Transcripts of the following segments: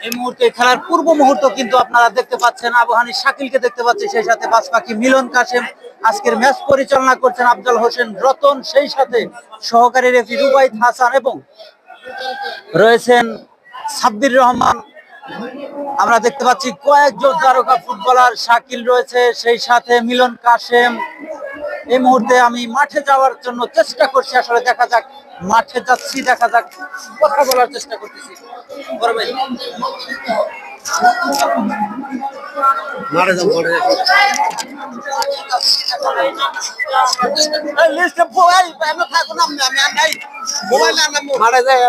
এই মুহূর্তে খেলার পূর্ব মুহূর্ত কিন্তু আপনারা দেখতে পাচ্ছেন, আবহানী শাকিলকে দেখতে পাচ্ছি, সেই সাথে বাজপাখি মিলন কাশেম, আজকের ম্যাচ পরিচালনা করছেন আফজাল হোসেন রতন, সেই সাথে সহকারী রেফারি রুবাইদ হাসান এবং রয়েছেন সাব্বির রহমান। আমরা দেখতে পাচ্ছি কয়েকজন তারকা ফুটবলার, শাকিল রয়েছে, সেই সাথে মিলন কাশেম। এই মুহূর্তে আমি মাঠে যাওয়ার জন্য চেষ্টা করছি, আসলে দেখা যাক, মাঠে যাচ্ছি, দেখা যাক, কথা বলার চেষ্টা করতেছি। মাঠে যাই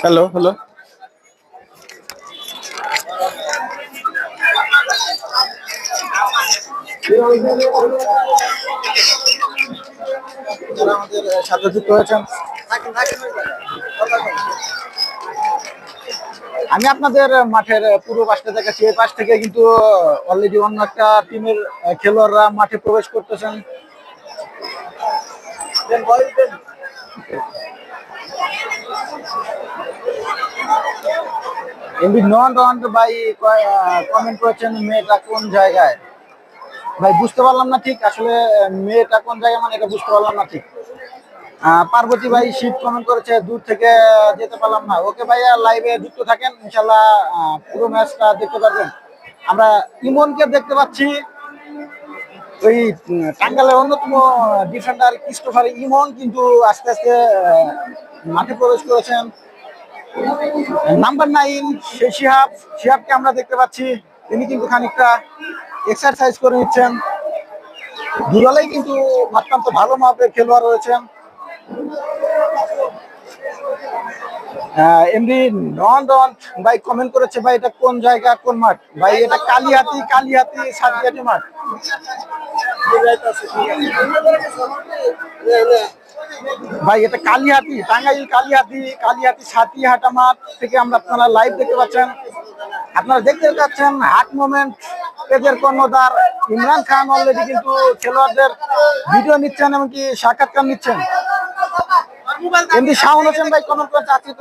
হ্যালো হ্যালো আমাদের সাথে যুক্ত হয়েছেন, আমি আপনাদের মাঠের পূর্ব পাশটা দেখাচ্ছি। এই পাশ থেকে কিন্তু অলরেডি অন্য একটা টিমের খেলোয়াড়রা মাঠে প্রবেশ করতেছেন। এমবি নন রন ভাই কমেন্ট করেছেন মেয়েটা কোন জায়গায়। ভাই বুঝতে পারলাম না ঠিক, আসলে মেয়েটা কোন জায়গায় মানে এটা বুঝতে পারলাম না ঠিক। পার্বতী ভাই শিব কমেন্ট করেছে দূর থেকে যেতে পারলাম না। ওকে ভাইয়া, লাইভে যুক্ত থাকেন, ইনশাল্লাহ পুরো ম্যাচটা দেখতে পারবেন। আমরা ইমনকে দেখতে পাচ্ছি, ওই টাঙ্গাইলের অন্যতম ডিফেন্ডার ক্রিস্টোফার ইমন কিন্তু আস্তে আস্তে মাঠে প্রবেশ করেছেন। নাম্বার 9 সেই শিহাবকে আমরা দেখতে পাচ্ছি, তিনি কিন্তু খানিকটা এক্সারসাইজ করে নিচ্ছেন। দুদলেই কিন্তু অত্যন্ত ভালো মাপের খেলোয়াড় রয়েছেন। এমনি নন রন ভাই কমেন্ট করেছে, ভাই এটা কোন জায়গা, কোন মাঠ? ভাই এটা কালিহাতি সাতগাটি মাঠ। ভাই এটা কালিহাতি, টাঙ্গাইল কালিহাতি সাতিহাটা মাঠ থেকে আমরা আপনারা লাইভ দেখতে পাচ্ছেন। আপনারা দেখতে পাচ্ছেন হাট মোমেন্ট পেজের কর্ণধার ইমরান খান অলরেডি কিন্তু খেলোয়াড়দের ভিডিও নিচ্ছেন, এমনকি সাক্ষাৎকার নিচ্ছেন। এমনি শাওন হোসেন ভাই কমেন্ট করেছে, আজকে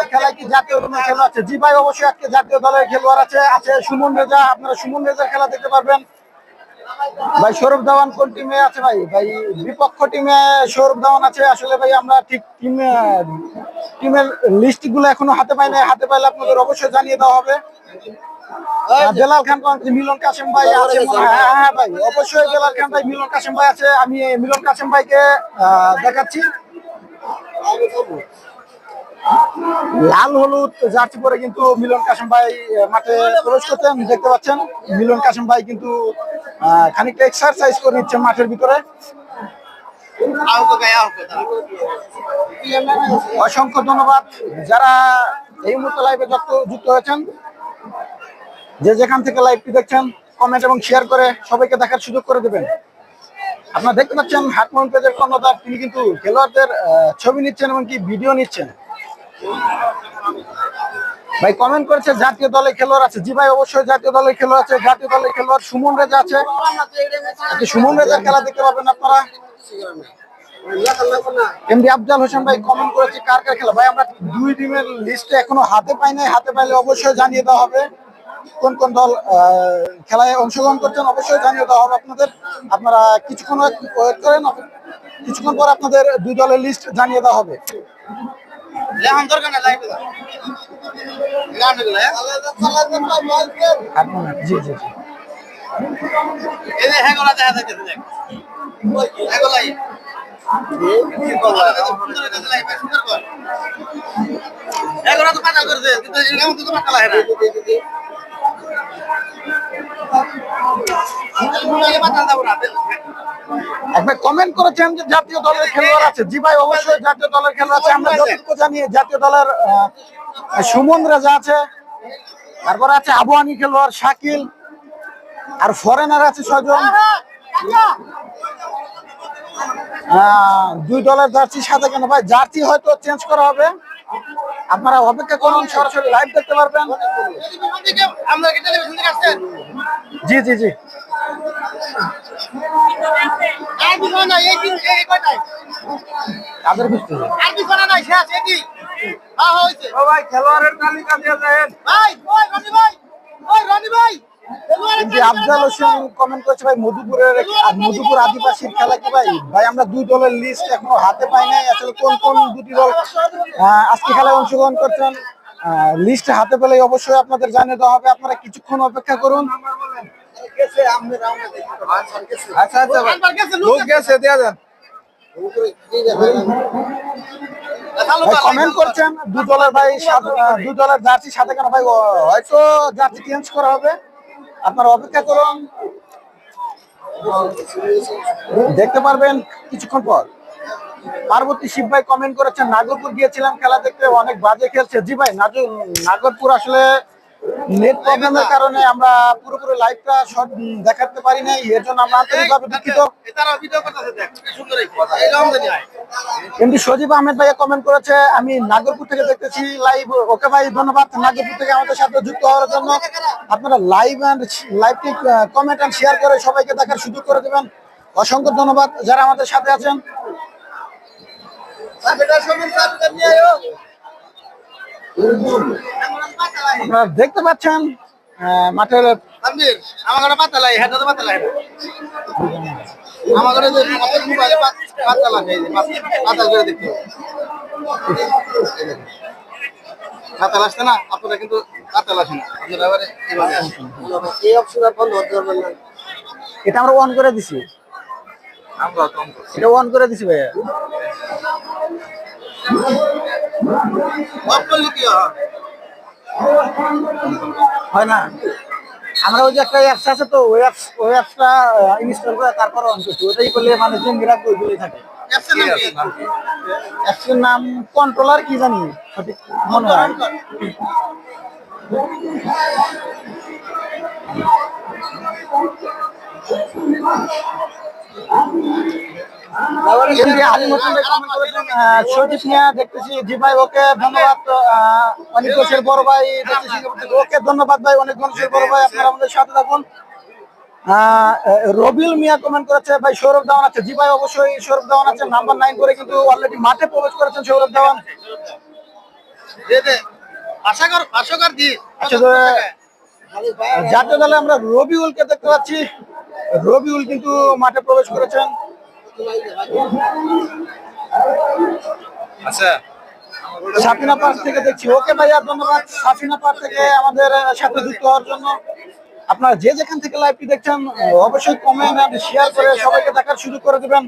খেলায় কি জাতীয় দলের খেলোয়াড় আছে? জি ভাই, অবশ্যই আজকে জাতীয় দলের খেলোয়াড় আছে সুমন রেজা। আপনারা সুমন রেজার খেলা দেখতে পারবেন। ভাই সৌরভ ধাওয়ান কোন টিমে আছে? ভাই বিপক্ষ টিমে সৌরভ ধাওয়ান আছে। আসলে ভাই আমরা ঠিক টিমের লিস্ট গুলো এখনো হাতে পাই নাই, হাতে পাইলে আপনাদের অবশ্যই জানিয়ে দেওয়া হবে। বেলাল খান মিলন কাশেম ভাই আছে, হ্যাঁ ভাই অবশ্যই বেলাল খান ভাই, মিলন কাশেম ভাই আছে। আমি মিলন কাশেম ভাইকে দেখাচ্ছি। লাল হলুদ জার্সি পরে কিন্তু মিলন কাশেম ভাই মাঠে প্রবেশ করছেন, দেখতে পাচ্ছেন। মিলন কাশেম ভাই কিন্তু খানিকটা এক্সারসাইজ করে নিচ্ছেন মাঠের ভিতরে। অসংখ্য ধন্যবাদ যারা এই মুহূর্তে লাইভে যুক্ত হয়েছেন। যে যেখান থেকে লাইভটি দেখছেন কমেন্ট এবং শেয়ার করে সবাইকে দেখার সুযোগ করে দেবেন। আপনারা দেখতে পাচ্ছেন হাটমন পেজের কর্ণধার, তিনি কিন্তু খেলোয়াড়দের ছবি নিচ্ছেন এবং কি ভিডিও নিচ্ছেন। ভাই কমেন্ট করেছে জাতীয় দলে খেলোয়াড় আছে। জি ভাই, অবশ্যই জাতীয় দলের খেলোয়াড় আছে। জাতীয় দলের খেলোয়াড় সুমন রেজা আছে। সুমন রেজার খেলা দেখতে পাবেন আপনারা। এমডি আফজাল হোসেন ভাই কমেন্ট করেছে কার খেলা। ভাই আমরা দুই টিমের লিস্ট এখনো হাতে পাই নাই, হাতে পাইলে অবশ্যই জানিয়ে দেওয়া হবে। কোন কোন দল খেলায় অংশগ্রহণ করছেন অবশ্যই জানিয়ে দেওয়া হবে আপনাদের। আপনারা কিছুক্ষণ ওয়েট করেন, কিছুক্ষণ পর আপনাদের দুই দলের লিস্ট জানিয়ে দেওয়া হবে। জি জি জি। এই যে হ্যাঁ গলা দেখা যাচ্ছে দেখ হ্যাঁ গলাই সুন্দর কর হ্যাঁ গলা তো পাতা করছে কিন্তু এমন তো পাতা লাগে না পাতা দাও না একবার কমেন্ট করেছেন যে জাতীয় দলের খেলোয়াড় আছে। জি ভাই, অবশ্যই জাতীয় দলের খেলোয়াড় আছে। আমরা যতটুকু জানি জাতীয় দলের সুমন রাজা আছে, তারপরে আছে আবহানী খেলোয়াড় শাকিল, আর ফরেনার আছে 6 জন। দুই দলের জার্সি সাথে কেন ভাই, জার্সি হয়তো চেঞ্জ করা হবে, আপনারা অপেক্ষা করুন, সরাসরি লাইভ দেখতে পারবেন। আমরা কি টেলিভিশন থেকে আসছেন জি জি জি, আর বিছানা নাই এই দিন এই কয়টায় তাদের বুঝতেছে আর বিছানা নাই শেষ এটি হ্যাঁ হইছে ও ভাই, খেলোয়াড়ের তালিকা দিয়ে দেন ভাই ওই রনি ভাই ওই রনি ভাই কিন্তু আফজাল হোসেন কমেন্ট করেছে ভাই মধুপুরের আর মধুপুর আদিবাসীর খেলা কি ভাই? ভাই আমরা দুই দলের লিস্ট এখনো হাতে পাই নাই, আসলে কোন কোন দুটি দল আজকে খেলায় অংশগ্রহণ করছেন লিস্ট হাতে পেলেই অবশ্যই আপনাদের জানিয়ে দেওয়া হবে। আপনারা কিছুক্ষণ অপেক্ষা করুন। আচ্ছা আচ্ছা লোক গেছে দেয়া দেন ভাই কমেন্ট করছেন দুই দলের ভাই দুই দলের জার্সি সাথে কেন ভাই, হয়তো জার্সি চেঞ্জ করা হবে, আপনারা অপেক্ষা করুন, দেখতে পারবেন কিছুক্ষণ পর। পার্বতী শিব ভাই কমেন্ট করেছেন নাগরপুর গিয়েছিলাম খেলা দেখতে, অনেক বাজে খেলছে। জি ভাই, নাগরপুর আসলে নেট প্রবলেমের কারণে আমরা পুরোপুরি লাইভটা শর্ট দেখাতে পারি নাই, এর জন্য আমরা আন্তরিকভাবে দুঃখিত। এটারা ভিডিও করতেছে দেখ কি সুন্দর এই রকম জানি হয় কিন্তু সজীব আহমেদ ভাইয়া কমেন্ট করেছে আমি নাগরপুর থেকে দেখতেছি লাইভ। ওকে ভাই, ধন্যবাদ নাগরপুর থেকে আমাদের সাথে যুক্ত হওয়ার জন্য। আপনারা লাইভটি কমেন্ট এন্ড শেয়ার করে সবাইকে দেখার সুযোগ করে দেবেন। অসংখ্য ধন্যবাদ যারা আমাদের সাথে আছেন। আপনারা দেখতে পাচ্ছেন মাঠের তানভীর আমার পাতা লাই হেটা তো পাতা লাই আমার ঘরে যে মোবাইলে পাতা লাগে এই যে পাতা করে দেখতে পাতা লাগছে না আপনারা কিন্তু পাতা লাগছে না আপনারা এবারে এই অপশন বন্ধ হতে পারবে না। এটা আমরা অন করে দিছি, আমরা তো এটা অন করে দিছি ভাইয়া। অফ করলে কি হয় না, আমরা ওই যে একটা অ্যাপস আছে তো ওই অ্যাপসটা ইনস্টল করে তারপর অন করছি, ওটাই করলে মানে জঙ্গিরা ওইগুলোই থাকে। অ্যাপসের নাম কন্ট্রোলার কি জানি সঠিক মনে হয়। সতীশ মিয়া দেখতেছি, জি ভাই ওকে ধন্যবাদ। অনেক বছর বড় ভাই দেখতেছি, ওকে ধন্যবাদ ভাই, অনেক বছর বড় ভাই, আপনারা আমাদের সাথে থাকুন। রবিউল মিয়া কমেন্ট করেছে ভাই সৌরভ ধাওয়ান আছে। জি ভাই, অবশ্যই সৌরভ ধাওয়ান আছে, নাম্বার 9 করে কিন্তু অলরেডি মাঠে প্রবেশ করেছেন সৌরভ ধাওয়ান। আচ্ছা, জাতীয় দলে আমরা রবিউলকে দেখতে পাচ্ছি, রবিউল কিন্তু মাঠে প্রবেশ করেছেন। আচ্ছা সাফিনা পার্ক থেকে দেখছি, ওকে ভাইয়া ধন্যবাদ সাফিনা পার্ক থেকে আমাদের সাথে যুক্ত হওয়ার জন্য। আপনারা যে যেখান থেকে লাইভটি দেখছেন অবশ্যই কমেন্ট এন্ড শেয়ার করে সবাইকে দেখার সুযোগ করে দিবেন।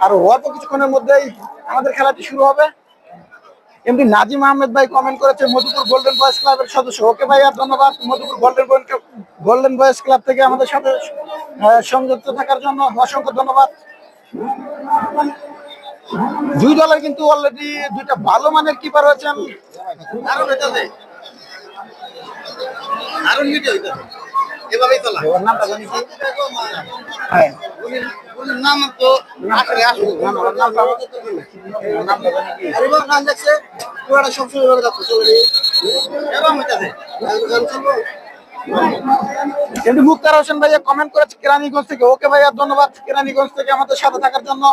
আর অল্প কিছুক্ষণের মধ্যেই আমাদের খেলাটি শুরু হবে। এমনি নাজিম আহমেদ ভাই কমেন্ট করেছে মধুপুর গোল্ডেন বয়েজ ক্লাবের সদস্য। ওকে ভাইয়া ধন্যবাদ মধুপুর গোল্ডেন বয়েজ ক্লাব থেকে আমাদের সাথে সংযুক্ত থাকার জন্য অসংখ্য ধন্যবাদ। দুই দলের কিন্তু অলরেডি দুইটা ভালো মানের কিপার হয়েছেন। এভাবেই তোলা ওর নামটা জানি কি? হ্যাঁ নাম তো আসলে আসলে ওর নামটা জানি কি? আরে বাবা নাম দেখছে পুরোটা সব শুরু করে যাচ্ছে চলে এরকম হইতাছে কিন্তু মুক্তার হোসেন ভাইয়া কমেন্ট করেছে কেরানীগঞ্জ থেকে। ওকে ভাইয়া ধন্যবাদ কেরানীগঞ্জ থেকে আমাদের সাথে থাকার জন্য।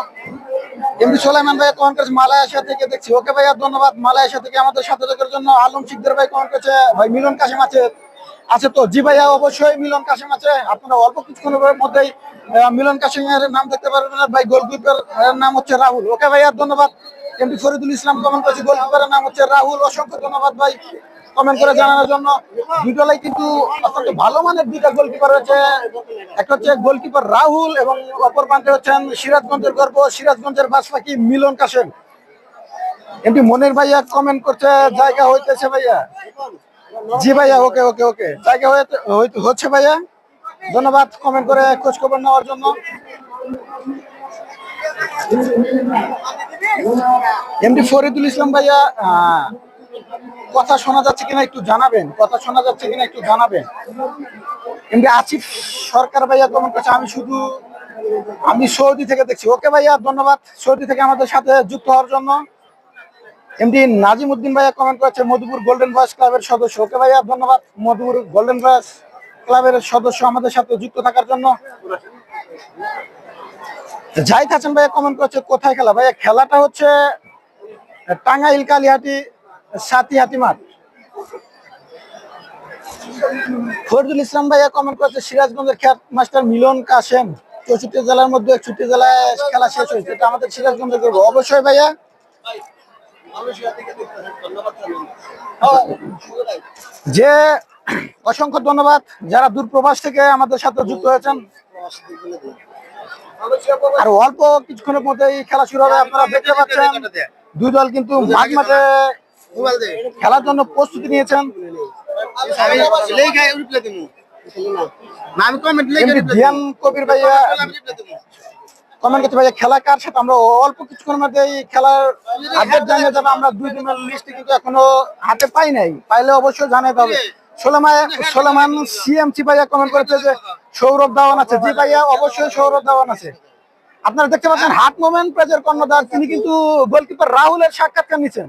এমনি সোলাইমান ভাইয়া কমেন্ট করেছে মালয়েশিয়া থেকে দেখছি। ওকে ভাইয়া ধন্যবাদ মালয়েশিয়া থেকে আমাদের সাথে থাকার জন্য। আলম শিকদার ভাই কমেন্ট করেছে ভাই মিলন কাশিম আছে তো। জি ভাইয়া, অবশ্যই মিলন কাশিম আছে। আপনারা অল্প কিছুক্ষণের মধ্যেই মিলন কাশিমের নাম দেখতে পারবেন। ভাই গোলকিপার নাম হচ্ছে রাহুল। ওকে ভাইয়া ধন্যবাদ। এমপি ফরিদুল ইসলাম কমেন্ট করেছে গোলকিপারের নাম হচ্ছে রাহুল। অসংখ্য ধন্যবাদ ভাই। কমেন্ট করে জানানোর জন্য। দুই দলেই কিন্তু অত্যন্ত ভালো মানের দুইটা গোলকিপার রয়েছে। একটা হচ্ছে গোলকিপার রাহুল এবং অপর প্রান্তে হচ্ছেন সিরাজগঞ্জের গর্ব, সিরাজগঞ্জের বাসপাখি মিলন কাশেম। এমনি মনির ভাইয়া কমেন্ট করছে জায়গা হইতেছে ভাইয়া। জি ভাইয়া, ওকে ওকে ওকে, জায়গা হচ্ছে ভাইয়া। ধন্যবাদ কমেন্ট করে খোঁজ খবর নেওয়ার জন্য। এমডি ফরিদুল ইসলাম ভাইয়া, কথা শোনা যাচ্ছে কিনা একটু জানাবেন, কথা শোনা যাচ্ছে কিনা একটু জানাবেন। এমডি আসিফ সরকার ভাইয়া কমেন্ট করছে আমি সৌদি থেকে দেখছি। ওকে ভাইয়া, ধন্যবাদ সৌদি থেকে আমাদের সাথে যুক্ত হওয়ার জন্য। এমডি নাজিম উদ্দিন ভাইয়া কমেন্ট করেছে মধুপুর গোল্ডেন ভয়েস ক্লাবের সদস্য। ওকে ভাইয়া, ধন্যবাদ মধুপুর গোল্ডেন ভয়েস ক্লাবের সদস্য আমাদের সাথে যুক্ত থাকার জন্য। জাহিদ হাসান ভাইয়া কমেন্ট করছে কোথায় খেলা? ভাইয়া খেলাটা হচ্ছে টাঙ্গাইল কালিহাটি সাতিহাটি মাঠ। ফরিদুল ইসলাম ভাইয়া কমেন্ট করছে সিরাজগঞ্জের খ্যাত মাস্টার মিলন কাশেম 64 জেলার মধ্যে 61 জেলায় খেলা শেষ হয়েছে, এটা আমাদের সিরাজগঞ্জে করবো। অবশ্যই ভাইয়া, যে অসংখ্য ধন্যবাদ যারা দূর প্রবাস থেকে আমাদের সাথে যুক্ত হয়েছেন। আর অল্প কিছুক্ষণের মধ্যেই খেলা শুরু হবে। আপনারা দেখতে পাচ্ছেন দুই দল কিন্তু মাঝ মাঠে খেলার জন্য প্রস্তুতি নিয়েছেন। ধিয়ান কবির ভাইয়া কমেন্ট করতে ভাইয়া খেলা কার সাথে? আমরা অল্প কিছুক্ষণের মধ্যেই খেলার আপডেট জানিয়ে যাবে। আমরা দুই দিনের লিস্টে কিন্তু এখনো হাতে পাই নাই, পাইলে অবশ্যই জানাতে হবে। সোলেমান সিএমসি ভাইয়া কমেন্ট করেছে যে সৌরভ ধাওয়ান আছে। জি ভাইয়া, অবশ্যই সৌরভ ধাওয়ান আছে। আপনারা দেখতে পাচ্ছেন হাট মোমেন্ট পেজের কর্ণধার, তিনি কিন্তু গোলকিপার রাহুলের সাক্ষাৎকার নিচ্ছেন।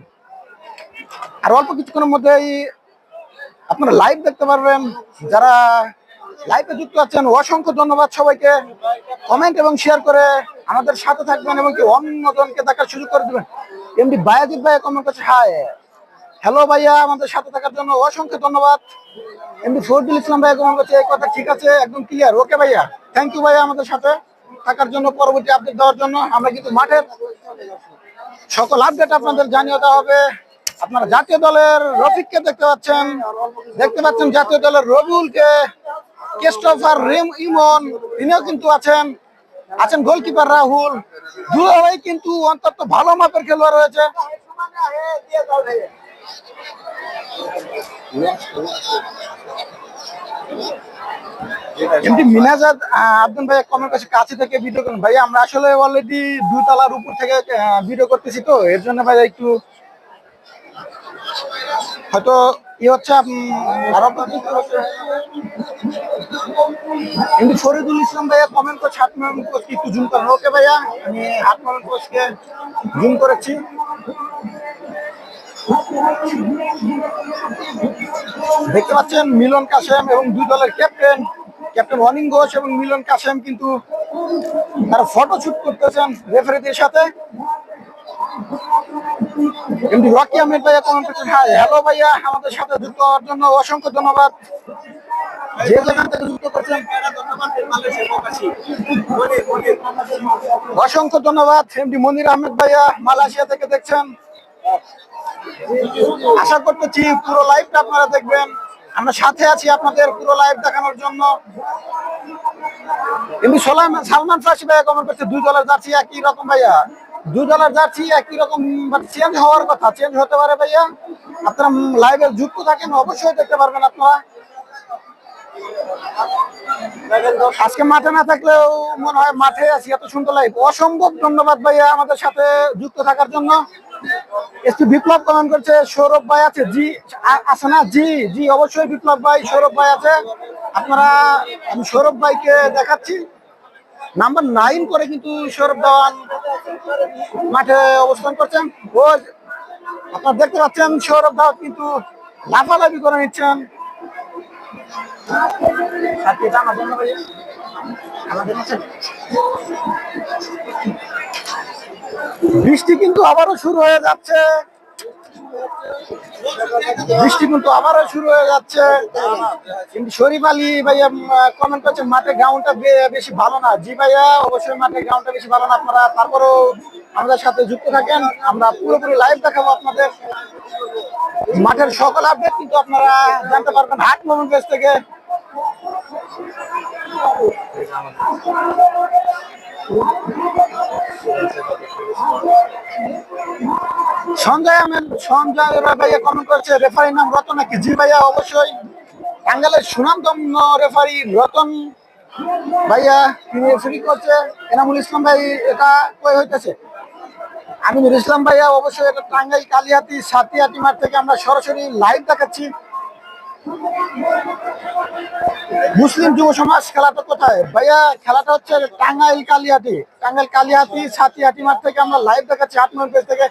আর অল্প কিছুক্ষণের মধ্যেই আপনারা লাইভ দেখতে পারবেন। যারা লাইভে যুক্ত আছেন অসংখ্য ধন্যবাদ সবাইকে। কমেন্ট এবং শেয়ার করে আমাদের সাথে থাকবেন এবং কি অন্যজনকে দেখার সুযোগ করে দেবেন। এমডি বায়াজিৎ ভাইয়া কমেন্ট করছে হাই, হ্যালো ভাইয়া, আমাদের সাথে থাকার জন্য অসংখ্য ধন্যবাদ। এমডি ফরিদুল ইসলাম ভাইয়া কমেন্ট করছে এই কথা ঠিক আছে, একদম ক্লিয়ার। ওকে ভাইয়া, থ্যাংক ইউ ভাইয়া আমাদের সাথে থাকার জন্য, পরবর্তী আপডেট দেওয়ার জন্য। আমরা কিন্তু মাঠের সকল আপডেট আপনাদের জানিয়ে দেওয়া হবে। আপনারা জাতীয় দলের রফিককে দেখতে পাচ্ছেন জাতীয় দলের রবিউলকে, ক্রিস্টোফার ইমন তিনিও কিন্তু আছেন গোলকিপার রাহুল। দুই কিন্তু অন্তত ভালো মাপের খেলোয়াড় রয়েছে। এমনি মিনাজাদ আব্দুল ভাই কমেন্ট করছে কাছে থেকে ভিডিও করুন। ভাই আমরা আসলে অলরেডি 2 তলার উপর থেকে ভিডিও করতেছি, তো এর জন্য ভাই একটু হয়তো ই হচ্ছে। কিন্তু ফরিদুল ইসলাম ভাইয়া কমেন্ট করছে হাত মোমেন্ট কোচকে একটু জুম করেন। ওকে ভাইয়া, আমি হাত মোমেন্ট কোচকে জুম করেছি। দেখতে পাচ্ছেন মিলন কাশেম এবং দুই দলের ক্যাপ্টেন অনিং ঘোষ এবং মিলন কাশেম কিন্তু তারা ফটো শুট করতেছেন রেফারিদের সাথে। কিন্তু রকি আহমেদ ভাইয়া কমেন্ট করছেন হাই, হ্যালো ভাইয়া, আমাদের সাথে যুক্ত হওয়ার জন্য অসংখ্য ধন্যবাদ। যে যেখান থেকে যুক্ত করছেন অসংখ্য ধন্যবাদ। এমডি মনির আহমেদ ভাইয়া মালয়েশিয়া থেকে দেখছেন। আশা করতেছি পুরো লাইভটা আপনারা দেখবেন, আমরা সাথে আছি আপনাদের পুরো লাইভ দেখানোর জন্য। কিন্তু সালমান ফার্সি ভাইয়া কমেন্ট করছে দুই দলের জার্সি একই রকম। ভাইয়া দুই দলের জার্সি একই রকম, চেঞ্জ হওয়ার কথা, চেঞ্জ হতে পারে ভাইয়া। আপনারা লাইভে যুক্ত থাকেন, অবশ্যই দেখতে পারবেন আপনারা। আজকে মাঠে না থাকলেও মনে হয় মাঠে আছি, এত সুন্দর লাইভ। অসম্ভব ধন্যবাদ ভাইয়া আমাদের সাথে যুক্ত থাকার জন্য। একটু বিপ্লব কমেন্ট করছে সৌরভ ভাই আছে। জি আছে না? জি জি অবশ্যই বিপ্লব ভাই, সৌরভ ভাই আছে। আপনারা, আমি সৌরভ ভাইকে দেখাচ্ছি, নাম্বার 9 করে কিন্তু সৌরভ ধাওয়ান মাঠে অবস্থান করছেন। ও আপনারা দেখতে পাচ্ছেন সৌরভ ধাওয়ান কিন্তু লাফালাফি করে নিচ্ছেন। বৃষ্টি কিন্তু আবারও শুরু হয়ে যাচ্ছে। বৃষ্টি কিন্তু আবারও শুরু হয়ে যাচ্ছে, কিন্তু শরীফ আলী ভাইয়া কমেন্ট করছে মাঠে গ্রাউন্ডটা বেশি ভালো না। জি ভাইয়া, অবশ্যই মাঠে গ্রাউন্ডটা বেশি ভালো না। আপনারা তারপরেও আমাদের সাথে যুক্ত থাকেন, আমরা পুরোপুরি লাইভ দেখাবো আপনাদের। মাঠের সকল আপডেট কিন্তু আপনারা জানতে পারবেন হাট মোমেন্ট পেজ থেকে। সঞ্জয় ভাইয়া কমেন্ট করছে রেফারির নাম রতন নাকি? জি ভাইয়া, অবশ্যই টাঙ্গাইলের সুনামধন্য রেফারি রতন ভাইয়া, তিনি রেফারি করছে। এনামুল ইসলাম ভাই, এটা কই হইতেছে? আমিনুল ইসলাম ভাইয়া, অবশ্যই এটা টাঙ্গাইল কালিহাতি সাতিয়াটি মাঠ থেকে আমরা সরাসরি লাইভ দেখাচ্ছি। মুসলিম যুব সমাজ খেলাটা কোথায় ভাইয়া? খেলাটা হচ্ছে টাঙ্গাইল কালিহাতি সাতিয়াটি মাঠ থেকে আমরা লাইভ দেখাচ্ছি, 8 নম্বর পেজ থেকে।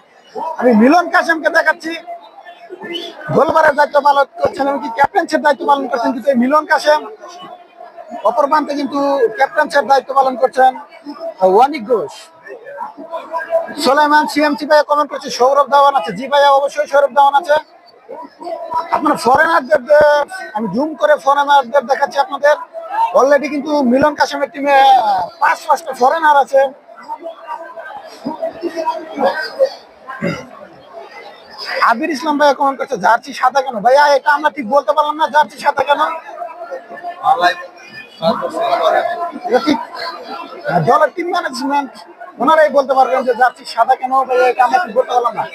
আমি মিলন কাসেমকে দেখাচ্ছি, গোলবারের দায়িত্ব পালন করছেন এবং কি ক্যাপ্টেন্সির দায়িত্ব পালন করছেন কিন্তু এই মিলন কাসেম। অপর প্রান্তে কিন্তু ক্যাপ্টেন্সির দায়িত্ব পালন করছেন ওয়ানিক ঘোষ। সোলাইমান সিএমসি ভাইয়া কমেন্ট করছে সৌরভ ধাওয়ান আছে। জি ভাইয়া, অবশ্যই সৌরভ ধাওয়ান আছে। আপনার ফরেনারদের আমি জুম করে ফরেনারদের দেখাচ্ছি আপনাদের। অলরেডি কিন্তু মিলন কাসেমের টিমে 5-5টা ফরেনার আছে। আবির ইসলাম ভাইয়া কমেন্ট করছে জার্সি সাদা কেন? ভাইয়া এটা আমরা ঠিক বলতে পারলাম না, জার্সি সাদা কেন। ঠিক দলের টিম ম্যানেজমেন্ট ওনারাই বলতে পারবেন যে জার্সি সাদা কেন, ভাইয়া এটা আমরা ঠিক বলতে পারলাম না।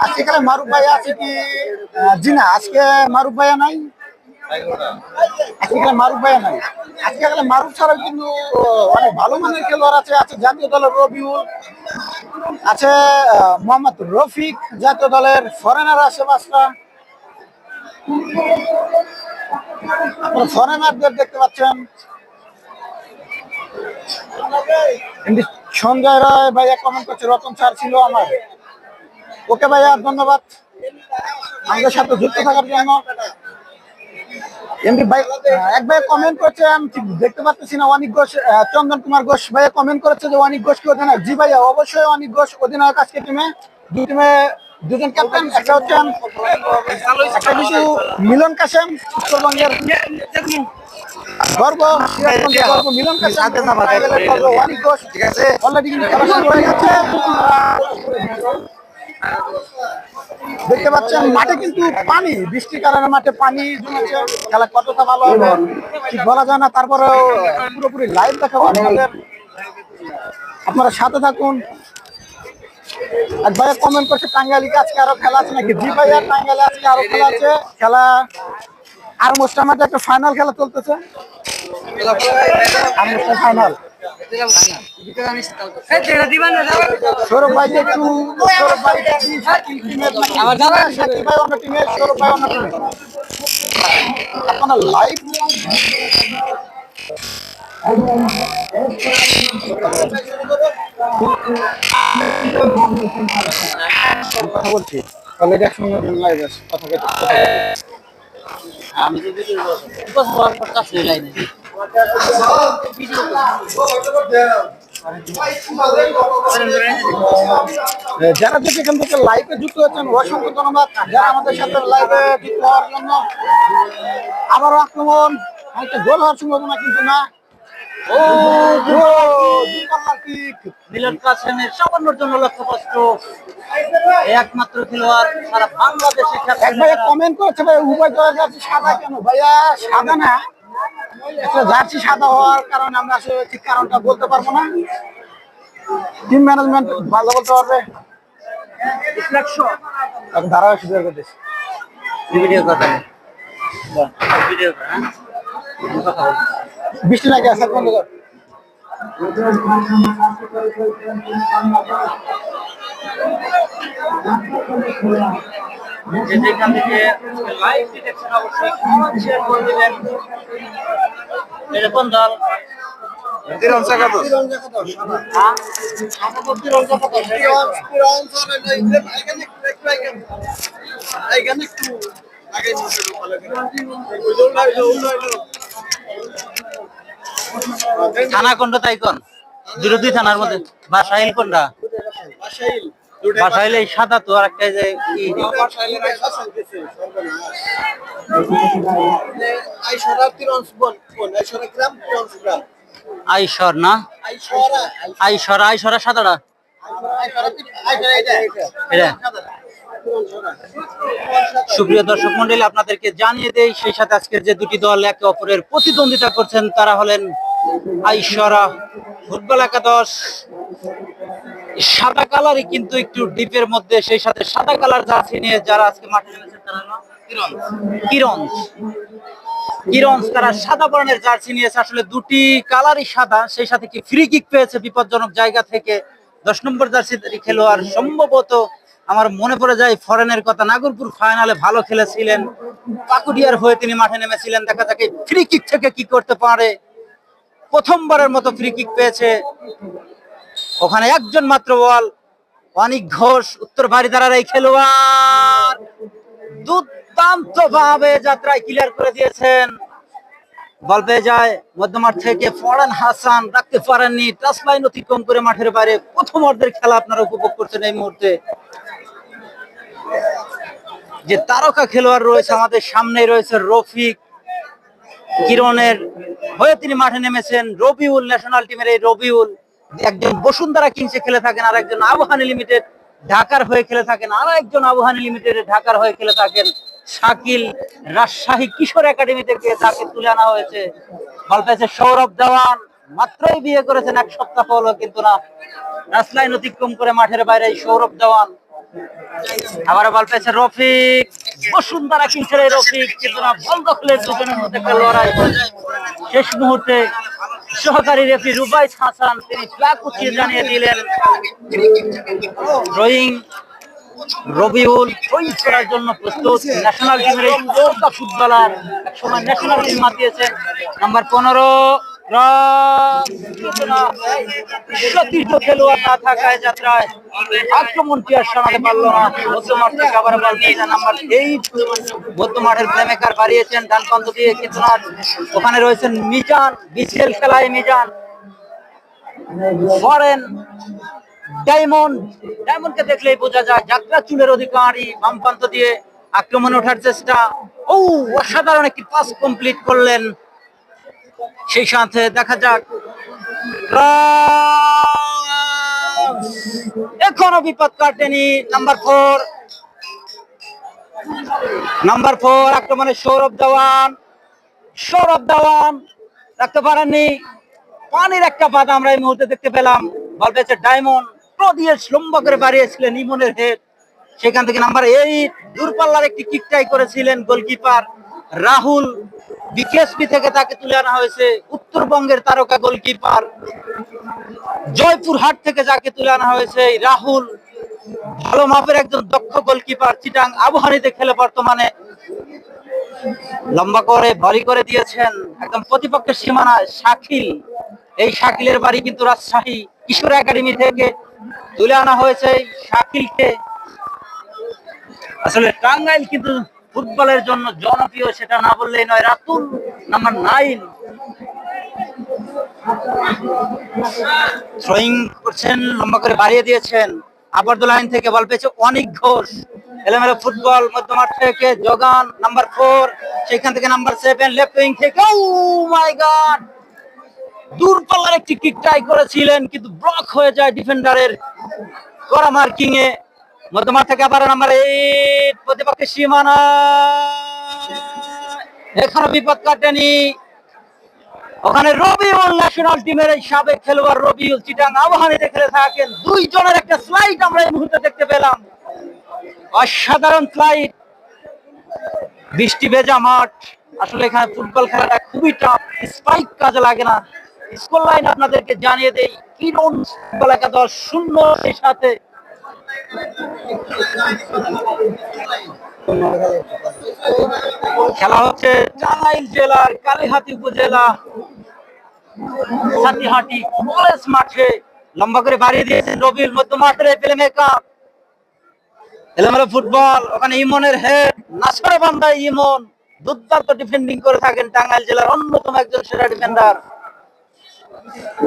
আজকে এখানে মারুফ ভাইয়া আছে কি? জি না, আজকে মারুফ ভাইয়া নাই। আজকে এখানে মারুফ ভাইয়া নাই। আজকে এখানে মারুফ ছাড়াও কিন্তু অনেক ভালো মানের খেলোয়াড় আছে। আছে জাতীয় দলের রবিউল, আছে মোহাম্মদ রফিক, জাতীয় দলের ফরেনার আছে 5টা। আপনারা ফরেনারদের দেখতে পাচ্ছেন। সঞ্জয় রায় ভাইয়া কমেন্ট করছে রতন স্যার ছিল আমার। ওকে ভাইয়া, ধন্যবাদ আমাদের সাথে যুক্ত থাকার জন্য। এমনি ভাই এক ভাই কমেন্ট করছে, আমি ঠিক দেখতে পাচ্ছি না, অনিক ঘোষ, চন্দন কুমার ঘোষ ভাইয়া কমেন্ট করেছে যে অনিক ঘোষ কি অধিনায়ক? জি ভাইয়া, অবশ্যই অনিক ঘোষ অধিনায়ক আজকে টিমে। দুজন ক্যাপ্টেন, একটা হচ্ছেন একটা কিন্তু মিলন কাসেম, উত্তরবঙ্গের গর্ব, সিরাজগঞ্জের গর্ব মিলন কাসেম, গর্ব অনিক ঘোষ। ঠিক আছে, অলরেডি কিন্তু খেলা শুরু হয়ে গেছে। দেখতে পাচ্ছেন মাঠে কিন্তু পানি, বৃষ্টির কারণে মাঠে পানি জমেছে। খেলা কতটা ভালো হবে ঠিক বলা যায় না, তারপরেও পুরোপুরি লাইভ দেখাবো আপনাদের, আপনারা সাথে থাকুন। আর ভাইয়া কমেন্ট করছে টাঙ্গাইলে আজকে আরো খেলা আছে নাকি? জি ভাইয়া, টাঙ্গাইলে আজকে আরো খেলা আছে। খেলা আর মোস্টার মাঠে একটা ফাইনাল খেলা চলতেছে, ফাইনাল। সৌরভ ভাই একটু, সৌরভ ভাই সাকিব ভাই অন্য টিমে, সৌরভ ভাই অন্য টিমে। আপনারা লাইভ কথা বলছি, অলরেডি একসঙ্গে লাইভ আছে, কথা বলছি। আমি যারা থেকে এখান থেকে লাইভে যুক্ত হচ্ছেন অসংখ্য ধন্যবাদ। যারা আমাদের সাথে লাইভে যুক্ত হওয়ার জন্য। আবারও আক্রমণ, একটা গোল হওয়ার সম্ভাবনা কিন্তু না। ও মিলন কাসেমের সামান্যর জন্য লক্ষ্য কষ্ট, একমাত্র খেলোয়াড় সারা বাংলাদেশে। এক ভাইয়া কমেন্ট করেছে ভাই উভয় দলের জার্সি সাদা কেন? ভাইয়া সাদা না, জার্সি সাদা হওয়ার কারণে আমরা আসলে ঠিক কারণটা বলতে পারবো না। টিম ম্যানেজমেন্ট ভালো বলতে পারবে। ধারাবাহিক বের করতেছি বৃষ্টি নাকি আসার বন্ধ কর। যেখান থেকে লাইভটি দেখছেন অবশ্যই শেয়ার করে দিবেন। এটা কোন দল? থানা কোনটা তাই কোন? 2 থানার মধ্যে বা সাহিল কোনটা? বাসাইল এই সাদা তো আর একটা যে কি আইসর না আইসরা সাদাটা এটা। সুপ্রিয় দর্শক মন্ডলী, আপনাদেরকে জানিয়ে দেই সেই সাথে আজকের যে দুটি দল একে অপরের প্রতিদ্বন্দ্বিতা করছেন তারা হলেন আইসরা ফুটবল একাদশ। সাদা কালারই কিন্তু একটু ডিপের মধ্যে, সেই সাথে সাদা কালার জার্সি নিয়ে যারা আজকে মাঠে নেমেছেন তারা হলো কিরঞ্জ। তারা সাদা বর্ণের জার্সি নিয়েছে, আসলে দুটি কালারই সাদা, সেই সাথে কি ফ্রি কিক পেয়েছে বিপজ্জনক জায়গা থেকে 10 নম্বর জার্সি খেলোয়াড়, সম্ভবত আমার মনে পড়ে যায় ফরেনের কথা, নাগরপুর ফাইনালে ভালো খেলেছিলেন, পাকুড়িয়ার হয়ে তিনি মাঠে নেমেছিলেন। দেখা যাক ফ্রি কিক থেকে কি করতে পারে। প্রথমবারের মতো ফ্রি কিক পেয়েছে, ওখানে একজন মাত্র বল। অনিক ঘোষ উত্তর বাড়িদারার এই খেলোয়াড় দুর্দান্ত ভাবে যাত্রায় ক্লিয়ার করে দিয়েছেন। বল পেয়ে যায় মধ্যমাঠ থেকে ফরান হাসান, রাখতে পারেননি, টাচ লাইন অতিক্রম করে মাঠের বাইরে। প্রথম অর্ধের খেলা আপনারা উপভোগ করছেন এই মুহূর্তে। যে তারকা খেলোয়াড় রয়েছে আমাদের সামনেই রয়েছে রফিক, কিরণের হয়ে তিনি মাঠে নেমেছেন। রবিউল, ন্যাশনাল টিমের এই রবিউল একজন বসুন্ধরা কিংসে খেলে থাকেন, আর একজন আবহানী লিমিটেড ঢাকার হয়ে খেলে থাকেন, আর একজন আবহানী লিমিটেড ঢাকার হয়ে খেলে থাকেন শাকিল, রাজশাহী কিশোর একাডেমি থেকে তাকে তুলে আনা হয়েছে। বল পেয়েছে সৌরভ দেওয়ান, মাত্রই বিয়ে করেছেন, 1 সপ্তাহ হলো, কিন্তু না, রাস্তায় অতিক্রম করে মাঠের বাইরে সৌরভ দেওয়ান। আবার বল পেয়েছে রফিক, বসুন্ধরা কিংসের এই রফিক, কিন্তু না, বল দখলের দুজনের মধ্যে একটা লড়াই। শেষ মুহূর্তে সহকারী রেফারি রুবাইস হাসান তিনি ফ্ল্যাগ উঠিয়ে জানিয়ে দিলেন ড্রয়িং। রবিউল ড্রয়িং করার জন্য প্রস্তুত। ন্যাশনাল টিমের এই চোরকা ফুটবলার, একসময় ন্যাশনাল টিম মাতিয়েছেন, নাম্বার 15 সতীর্থ খেলোয়াড় না থাকায় যাত্রায় আক্রমণটি আর সামাতে পারল না। মধ্যমাঠ থেকে আবার বল পেয়েছেন নাম্বার 8, মধ্যমাঠের প্লেমেকার বাড়িয়েছেন ডান প্রান্ত দিয়ে, কিন্তু না, ওখানে রয়েছেন মিজান, বিসিএল খেলায় মিজান। ফরেন ডায়মন্ডকে দেখলেই বোঝা যায় যাত্রা চুলের অধিকারী। বাম প্রান্ত দিয়ে আক্রমণে ওঠার চেষ্টা, অসাধারণ একটি পাস কমপ্লিট করলেন। সেই সাথে দেখা যাক এখনো বিপদ কাটেনি। নাম্বার 4 আক্রমণে সৌরভ দেওয়ান রাখতে পারেননি। পানির একটা বাধা আমরা এই মুহূর্তে দেখতে পেলাম। বল পেয়েছে ডায়মন্ড, দিয়ে লম্বা করে বাড়িয়েছিলেন ইমনের হেড, সেখান থেকে নাম্বার 8 দূরপাল্লার একটি কিক ট্রাই করেছিলেন গোলকিপার রাহুল, বিকেএসপি থেকে তাকে তুলে আনা হয়েছে। উত্তরবঙ্গের তারকা গোলকিপার জয়পুরহাট থেকে যাকে তুলে আনা হয়েছে রাহুল, ভালো মাপের একজন দক্ষ গোলকিপার, চিটাং আবহানীতে খেলে বর্তমানে। লম্বা করে ভরি করে দিয়েছেন একদম প্রতিপক্ষের সীমানায় শাকিল। এই শাকিলের বাড়ি কিন্তু রাজশাহী কিশোর একাডেমি থেকে তুলে আনা হয়েছে শাকিলকে। আসলে টাঙ্গাইল কিন্তু ফুটবলের জন্য জনপ্রিয়, সেটা না বললেই নয়। রাতুল নাম্বার 9 থ্রোয়িং করছেন, লম্বা করে বাড়িয়ে দিয়েছেন। আবর্দ লাইন থেকে বল পেয়েছে অনিক ঘোষ, এলোমেলো ফুটবল মধ্যমাঠ থেকে জগান নাম্বার 4, সেখান থেকে নাম্বার 7 লেফট উইং থেকে মাই গড দূরপাল্লার একটি কিক ট্রাই করেছিলেন, কিন্তু ব্লক হয়ে যায় ডিফেন্ডারের করা মার্কিং এ। মধ্যমাঠ থেকে আবার নাম্বার 8 প্রতিপক্ষের সীমানা, এখনো বিপদ কাটেনি। ওখানে রবিউল, ন্যাশনাল টিমের এই সাবেক খেলোয়াড় রবিউল, চিটাং আবহানীতে খেলে থাকেন। 2 জনের একটা স্লাইড আমরা এই মুহূর্তে দেখতে পেলাম, অসাধারণ স্লাইড। বৃষ্টি ভেজা মাঠ, আসলে এখানে ফুটবল খেলাটা খুবই টাফ, স্পাইক কাজে লাগে না। স্কোর লাইন আপনাদেরকে জানিয়ে দেই, কিরণ ফুটবল একাদশ 0 এর সাথে খেলা হচ্ছে টাঙ্গাইল জেলার কালিহাতী উপজেলা সাতিহাটি কলেজ মাঠে। লম্বা করে বাড়িয়ে দিয়েছেন রবিউল, মধ্যমাঠের প্লেমেকার, এলোমেলো ফুটবল, ওখানে ইমনের হেড, নাসর বান্দা ইমন দুর্দান্ত ডিফেন্ডিং করে থাকেন, টাঙ্গাইল জেলার অন্যতম একজন সেরা ডিফেন্ডার।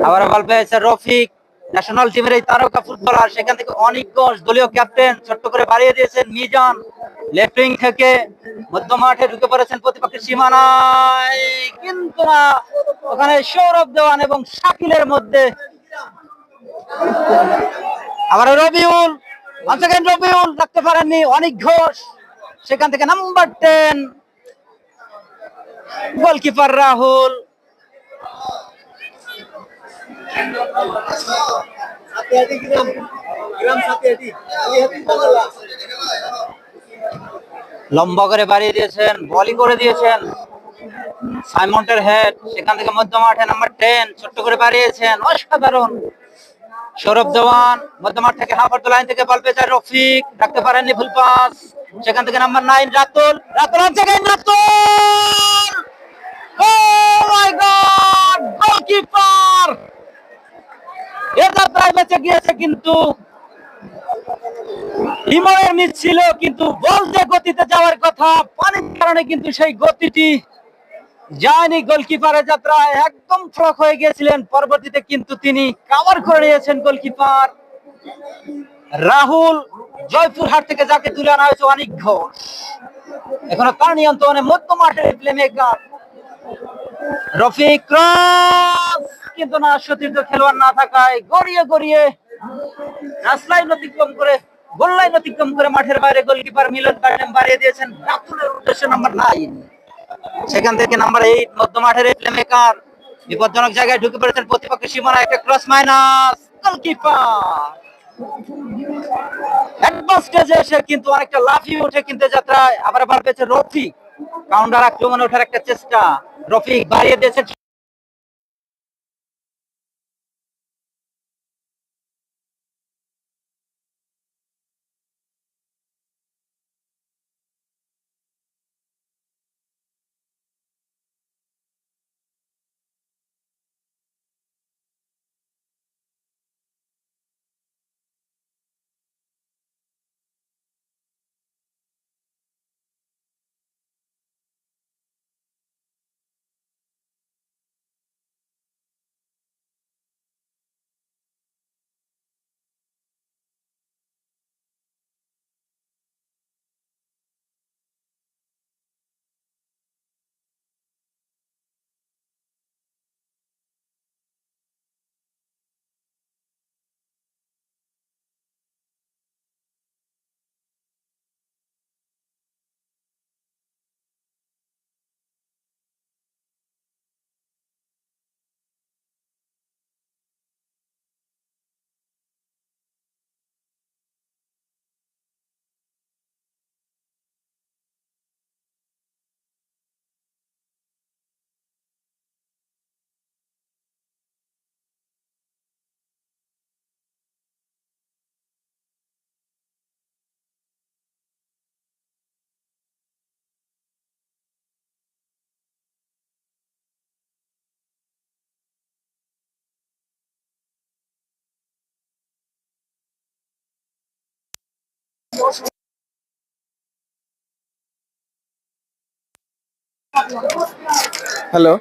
আবার বল পেয়েছে রফিক, ন্যাশনাল টিমের এই তারকা ফুটবলার, সেখান থেকে অনিক ঘোষ দলীয় ক্যাপ্টেন ছোট্ট করে বাড়িয়ে দিয়েছেন মিজান। লেফট উইং থেকে মধ্য মাঠে ঢুকে পড়েছেন প্রতিপক্ষের সীমানায়, কিন্তু না, ওখানে সৌরভ দেওয়ান এবং শাকিলের মধ্যে আবার রবিউল, রবিউল রাখতে পারেননি, অনিক ঘোষ সেখান থেকে নাম্বার 10 গোলকিপার রাহুল। লম্বা করে বাড়িয়ে দিয়েছেন, বলই করে দিয়েছেন সাইমন্টের হেড, সেখান থেকে মধ্য মাঠে নাম্বার 10 ছোট্ট করে বাড়িয়েছেন, অসাধারণ। সৌরভ দেওয়ান মধ্য মাঠ থেকে হাফ লাইন থেকে বল পেয়েছে রফিক, রাখতে পারেননি, ফুল পাস, সেখান থেকে নাম্বার 9 রাতুল, রাতুল ও মাই গড, গোলকিপার এটা প্রায় বেঁচে গিয়েছে, কিন্তু ইমনের মিস ছিল, কিন্তু বল যে গতিতে যাওয়ার কথা পানির কারণে কিন্তু সেই গতিটি যায়নি। গোলকিপারের যাত্রা একদম ফ্লক হয়ে গিয়েছিলেন, পরবর্তীতে কিন্তু তিনি কভার করে নিয়েছেন গোলকিপার রাহুল। জয়পুরহাট থেকে যাকে তুলে আনা হয়েছে অনিক ঘোষ, এখনো তার নিয়ন্ত্রণে মধ্য মাঠের প্লেমেকার রফিক, ক্রস, কিন্তু না, সতীর্থ খেলোয়াড় না থাকায় গড়িয়ে গড়িয়ে রাস্তায় অতিক্রম করে গোল লাইন অতিক্রম করে মাঠের বাইরে গোলকিপার মিলন কার্ডেম বাড়িয়ে দিয়েছেন রাতুলের উদ্দেশ্যে নাম্বার 9। সেখান থেকে নাম্বার 8 মধ্য মাঠের প্লেমেকার বিপজ্জনক জায়গায় ঢুকে পড়েছেন প্রতিপক্ষের সীমানায়, একটা ক্রস মাইনাস, গোলকিপার অ্যাডভান্স স্টেজে এসে কিন্তু অনেকটা লাফিয়ে উঠে কিন্তু যাত্রায় আবার বল পেয়েছে রফিক, কাউন্টার আক্রমণে ওঠার একটা চেষ্টা, রফিক বাড়িয়ে দিয়েছেন। হ্যালো,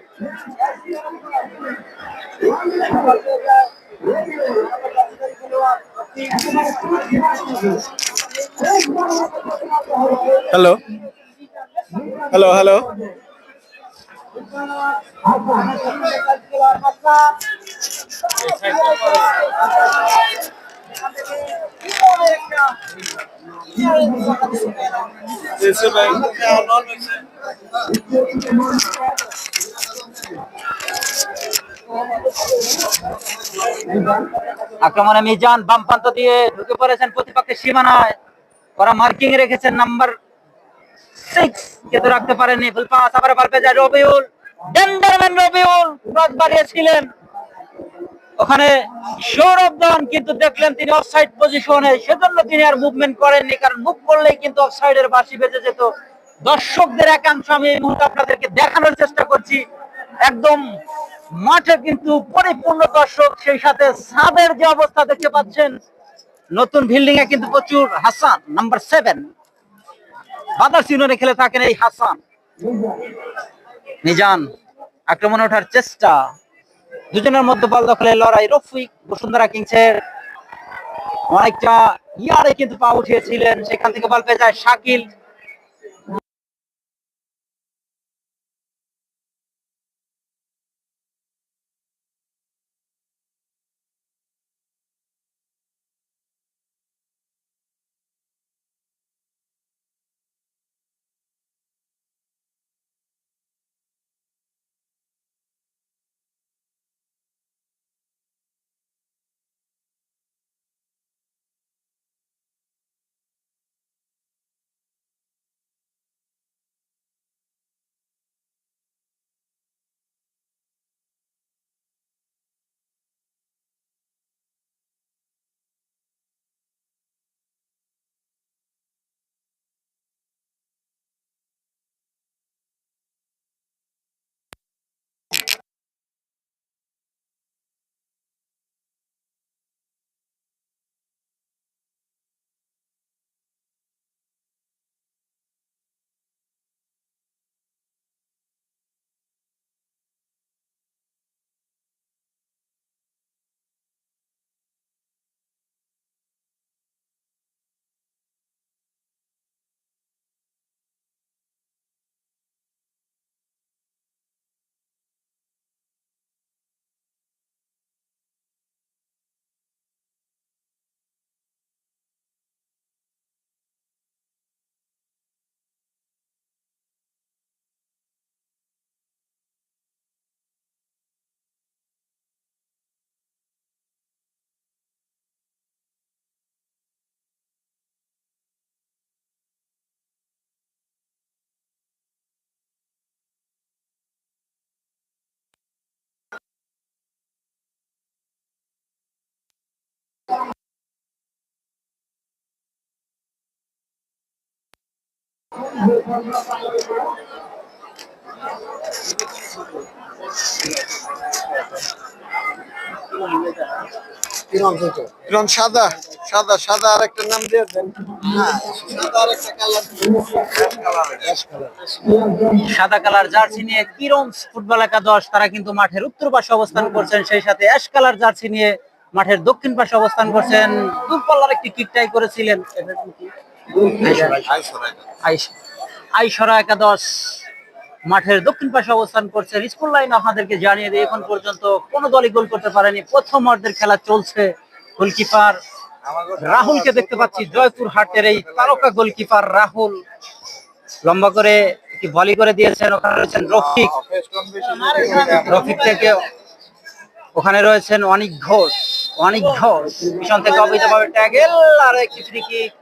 হ্যালো, হ্যালো, হ্যালো, আক্রমণে মিজান বাম প্রান্ত দিয়ে ঢুকে পড়েছেন প্রতিপক্ষের সীমানায়, ওরা মার্কিং রেখেছেন নাম্বার 6, কিন্তু রাখতে পারেননি, ফুল পাস, আবার বল পেয়ে যায় রবিউল, ডেন্ডারম্যান রবিউল ক্রস বাড়িয়েছিলেন, ওখানে সৌরভ দান কিন্তু দেখলেন তিনি অফসাইড পজিশনে, সেজন্য তিনি আর মুভমেন্ট করেননি, কারণ মুভ করলেই কিন্তু অফসাইডের বাঁশি বেজে যেত। দর্শকদের একাংশ আমি এই মুহূর্তে আপনাদেরকে দেখানোর চেষ্টা করছি, একদম মাঠে কিন্তু পরিপূর্ণ দর্শক, সেই সাথে সাদের যে অবস্থা দেখতে পাচ্ছেন, নতুন বিল্ডিং এ কিন্তু প্রচুর হাসান নাম্বার 7 বাদার্স ইউনিয়নে খেলে থাকেন এই হাসান। মিজান আক্রমণে ওঠার চেষ্টা, দুজনের মধ্যে বল দখলের লড়াই। রফিক বসুন্ধরা কিংসের অনেকটা ইয়ারে কিন্তু পা উঠিয়েছিলেন, সেখান থেকে বল পেয়ে যায় শাকিল। কিরণ সাদা সাদা সাদা আর একটা নাম দিয়ে দেন। হ্যাঁ, সাদা আর একটা কালার। সাদা কালার জার্সি নিয়ে কিরণস ফুটবল একাদশ, তারা কিন্তু মাঠের উত্তর পাশে অবস্থান করছেন, সেই সাথে অ্যাশ কালার জার্সি নিয়ে মাঠের দক্ষিণ পাশে অবস্থান করছেন। দূরপাল্লার একটি কিক ট্রাই করেছিলেন আইসরা একাদশ, মাঠের দক্ষিণ পাশে অবস্থান করছে। স্কুল লাইন আপনাদেরকে জানিয়ে দিই, এখন পর্যন্ত কোনো দলই গোল করতে পারেনি। প্রথম অর্ধের খেলা চলছে। গোলকিপার রাহুলকে দেখতে পাচ্ছি, জয়পুর হাটের এই তারকা গোলকিপার রাহুল লম্বা করে একটি ভলি করে দিয়েছেন। ওখানে রয়েছেন রফিক, রফিক থেকে ওখানে রয়েছেন অনিক ঘোষ, অনিক ঘোষ পিছন থেকে অবৈধভাবে ট্যাগেল আর একটি ফ্রি কিক।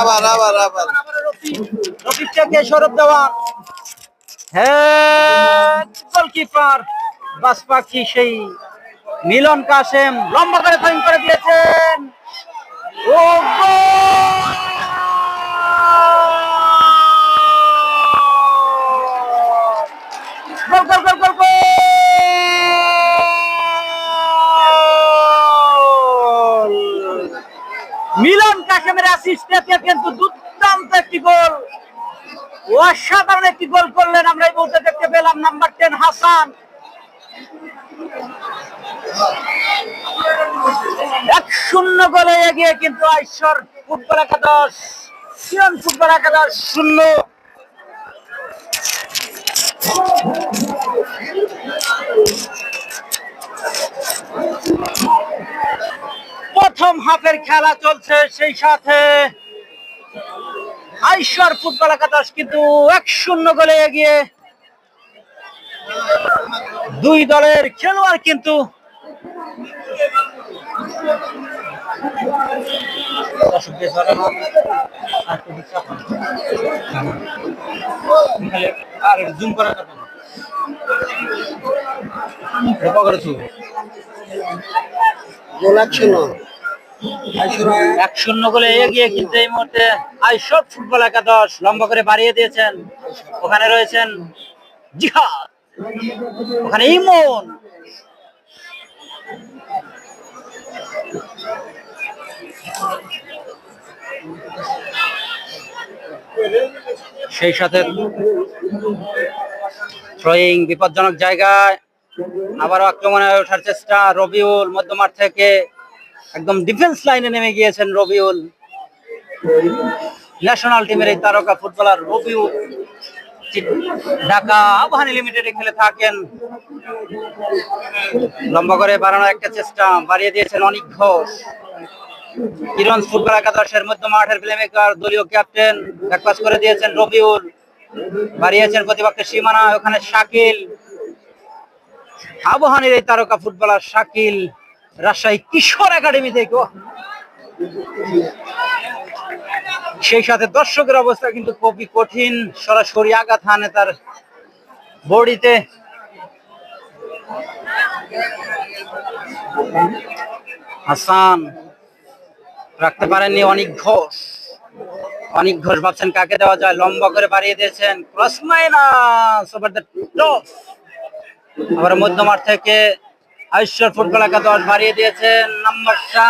আবার আবার আবার রফিককে সরব দেওয়া, হ্যাঁ গোলকিপার বাস পাখি সেই মিলন কাসেম লম্বা করে ফাইন করে দিয়েছেন। ও গোল গোল গোল গোল গোল! মিলন কাসেমের অ্যাসিস্টে কিন্তু দুর্দান্ত একটি গোল, অসাধারণ একটি গোল করলেন। আমরা এই মুহূর্তে দেখতে পেলাম নাম্বার 10 হাসান 1-0 গোলে এগিয়ে কিন্তু আইসর ফুটবল একাদশ, কিরণ ফুটবল একাদশ 0। প্রথম হাফের খেলা চলছে, সেই সাথে আইসর ফুটবল একাদশ কিন্তু 1-0 গোলে এগিয়ে। দুই দলের খেলোয়াড় কিন্তু আর জুম করা যাবে না। 1-0 গোলে এগিয়ে কিন্তু এই মুহূর্তে আইসর ফুটবল একাদশ লম্বা করে বাড়িয়ে দিয়েছেন। ওখানে রয়েছেন জিহাদ, ওখানে ইমন, সেই সাথে থ্রোয়িং বিপজ্জনক জায়গায় আবারও আক্রমণে ওঠার চেষ্টা। রবিউল মধ্যমাঠ থেকে একদম ডিফেন্স লাইনে নেমে গিয়েছেন রবিউল, ন্যাশনাল টিমের এই তারকা ফুটবলার রবিউল ঢাকা আবাহনী লিমিটেডে খেলে থাকেন। লম্বা করে বাড়ানোর একটা চেষ্টা, বাড়িয়ে দিয়েছেন অনিক ঘোষ। কিরণ ফুটবল একাদশের মধ্য মাঠের প্লেমেকার, দলীয় ক্যাপ্টেন, ব্যাকপাস করে দিয়েছেন রবিউল, বাড়িয়েছেন প্রতিপক্ষের সীমানা। ওখানে শাকিল, আবাহনীর এই তারকা ফুটবলার শাকিল রাজশাহী কিশোর একাডেমি থেকে। সেই সাথে দর্শকের অবস্থা কিন্তু খুবই কঠিন, সরাসরি আঘাত হানে তার বডিতে। হাসান রাখতে পারেননি অনিক ঘোষ। অনিক ঘোষ ভাবছেন কাকে দেওয়া যায়, লম্বা করে বাড়িয়ে দিয়েছেন, cross minus over the top. আবার মধ্যমাঠ থেকে আইশ্বর ফুটবল একাদশ বাড়িয়ে দিয়েছেন নাম্বার 7,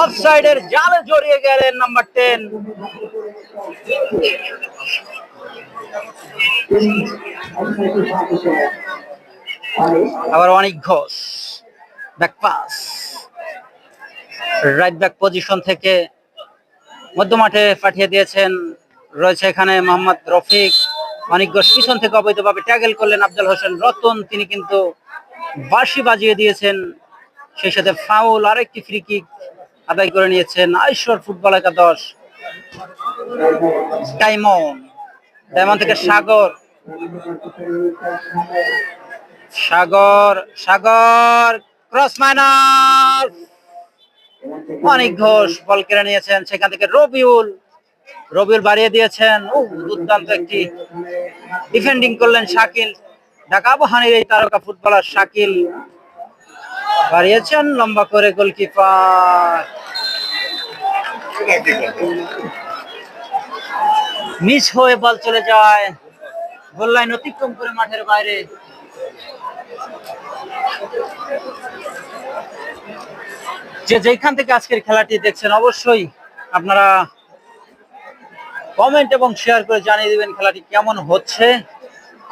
অফসাইডের জালে জড়িয়ে গেলেন নাম্বার 10। আবার Anik Ghosh back pass, right back position থেকে মধ্যমাঠে পাঠিয়ে দিয়েছেন। রয়েছে এখানে মোহাম্মদ রফিক। অনিক ঘোষ পিছন থেকে অবৈধভাবে ট্যাগেল করলেন আফজাল হোসেন রতন, তিনি কিন্তু বাঁশি বাজিয়ে দিয়েছেন। সেই সাথে ফাউল, আরেকটি ফ্রি কিক আদায় করে নিয়েছেন আইশ্বর ফুটবল একাদশ। ডায়মন্ড, ডায়মন্ড থেকে সাগর, সাগর সাগর ক্রস মাইনাস, অনিক ঘোষ বল কেড়ে নিয়েছেন। সেখান থেকে রবিউল, রবিউল বাড়িয়ে দিয়েছেন। দুর্দান্ত একটি ডিফেন্ডিং করলেন শাকিল। ঢাকা আবাহনীর এই তারকা ফুটবলার শাকিল বাড়িয়েছেন লম্বা করে, গোলকিপার মিস হয়ে বল চলে যায় গোল লাইন অতিক্রম করে মাঠের বাইরে। যে যেখান থেকে আজকের খেলাটি দেখছেন অবশ্যই আপনারা কমেন্ট এবং শেয়ার করে জানিয়ে দিবেন খেলাটি কেমন হচ্ছে।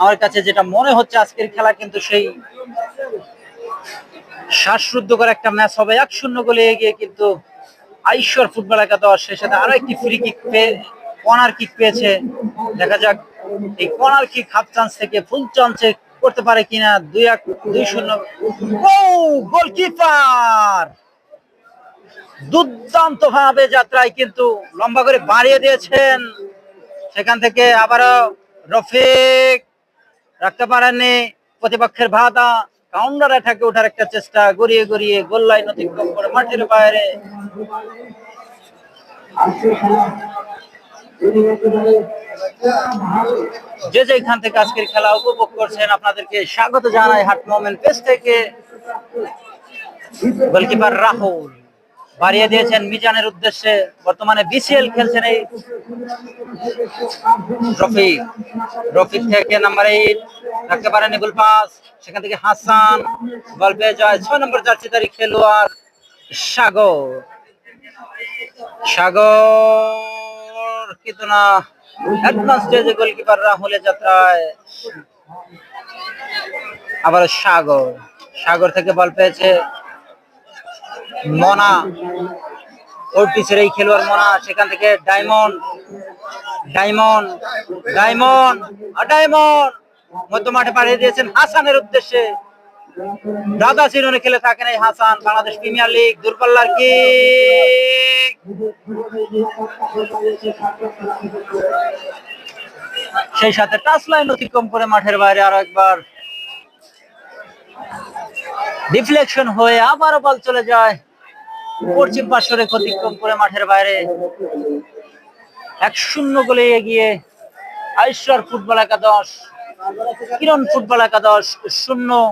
আমার কাছে যেটা মনে হচ্ছে আজকের খেলা কিন্তু সেই শ্বাসরুদ্ধকর একটা ম্যাচ হবে। 1-0 গোলে এগিয়ে কিন্তু আইশ্বর ফুটবল একাদশ। সেই সাথে আরো একটি ফ্রি কিক কর্নার কিক পেয়েছে। দেখা যাক এই কর্নার কিক হাফ চান্স থেকে ফুল চান্সে করতে পারে কিনা। 2-0 গোলকিপার দুর্দান্ত ভাবে যাত্রায় কিন্তু লম্বা করে বাড়িয়ে দিয়েছেন। সেখান থেকে আবারও রফিক রাখতে পারেননি, প্রতিপক্ষের বাধা, কাউন্টার অ্যাটাকে ওঠার একটা চেষ্টা, গড়িয়ে গড়িয়ে গোল লাইন অতিক্রম করে মাঠের বাইরে। যে যেখান থেকে আজকের খেলা উপভোগ করছেন আপনাদেরকে স্বাগত জানাই হাট মোমেন্ট পেজ থেকে। গোলকিপার রাহুল বাড়িয়ে দিয়েছেন মিজানের উদ্দেশ্যে, বর্তমানে বিসিএল খেলছেন এই রফিক। রফিক থেকে নাম্বার 8 রাখতে পারেন গোল পাস, সেখান থেকে হাসান বল পেয়ে যায় 6 নম্বর জার্সিধারী খেলোয়াড় সাগর। সাগর কিন্তু না, অ্যাডভান্স স্টেজে গোলকিপার রাহুলের যাত্রায় আবার সাগর। সাগর থেকে বল পেয়েছে মনা, ওটিসের এই খেলোয়াড় মোনা, সেখান থেকে ডায়মন্ড ডায়মন্ড ডায়মন্ড ডায়মন্ড মধ্য মাঠে পাঠিয়ে দিয়েছেন হাসানের উদ্দেশ্যে। দাদা চিরনে খেলে থাকেন এই হাসান, বাংলাদেশ প্রিমিয়ার লিগ দূরপাল্লার কি সেই সাথে টাচ লাইন অতিক্রম করে মাঠের বাইরে আরো একবার ডিফ্লেকশন হয়ে আবারও বল চলে যায় পশ্চিম পার্শ্বরে, অতিক্রম করে মাঠের বাইরে। 1-0 গোলে এগিয়ে আইশ্বর ফুটবল একাদশ, কিরণ ফুটবল একাদশ 0।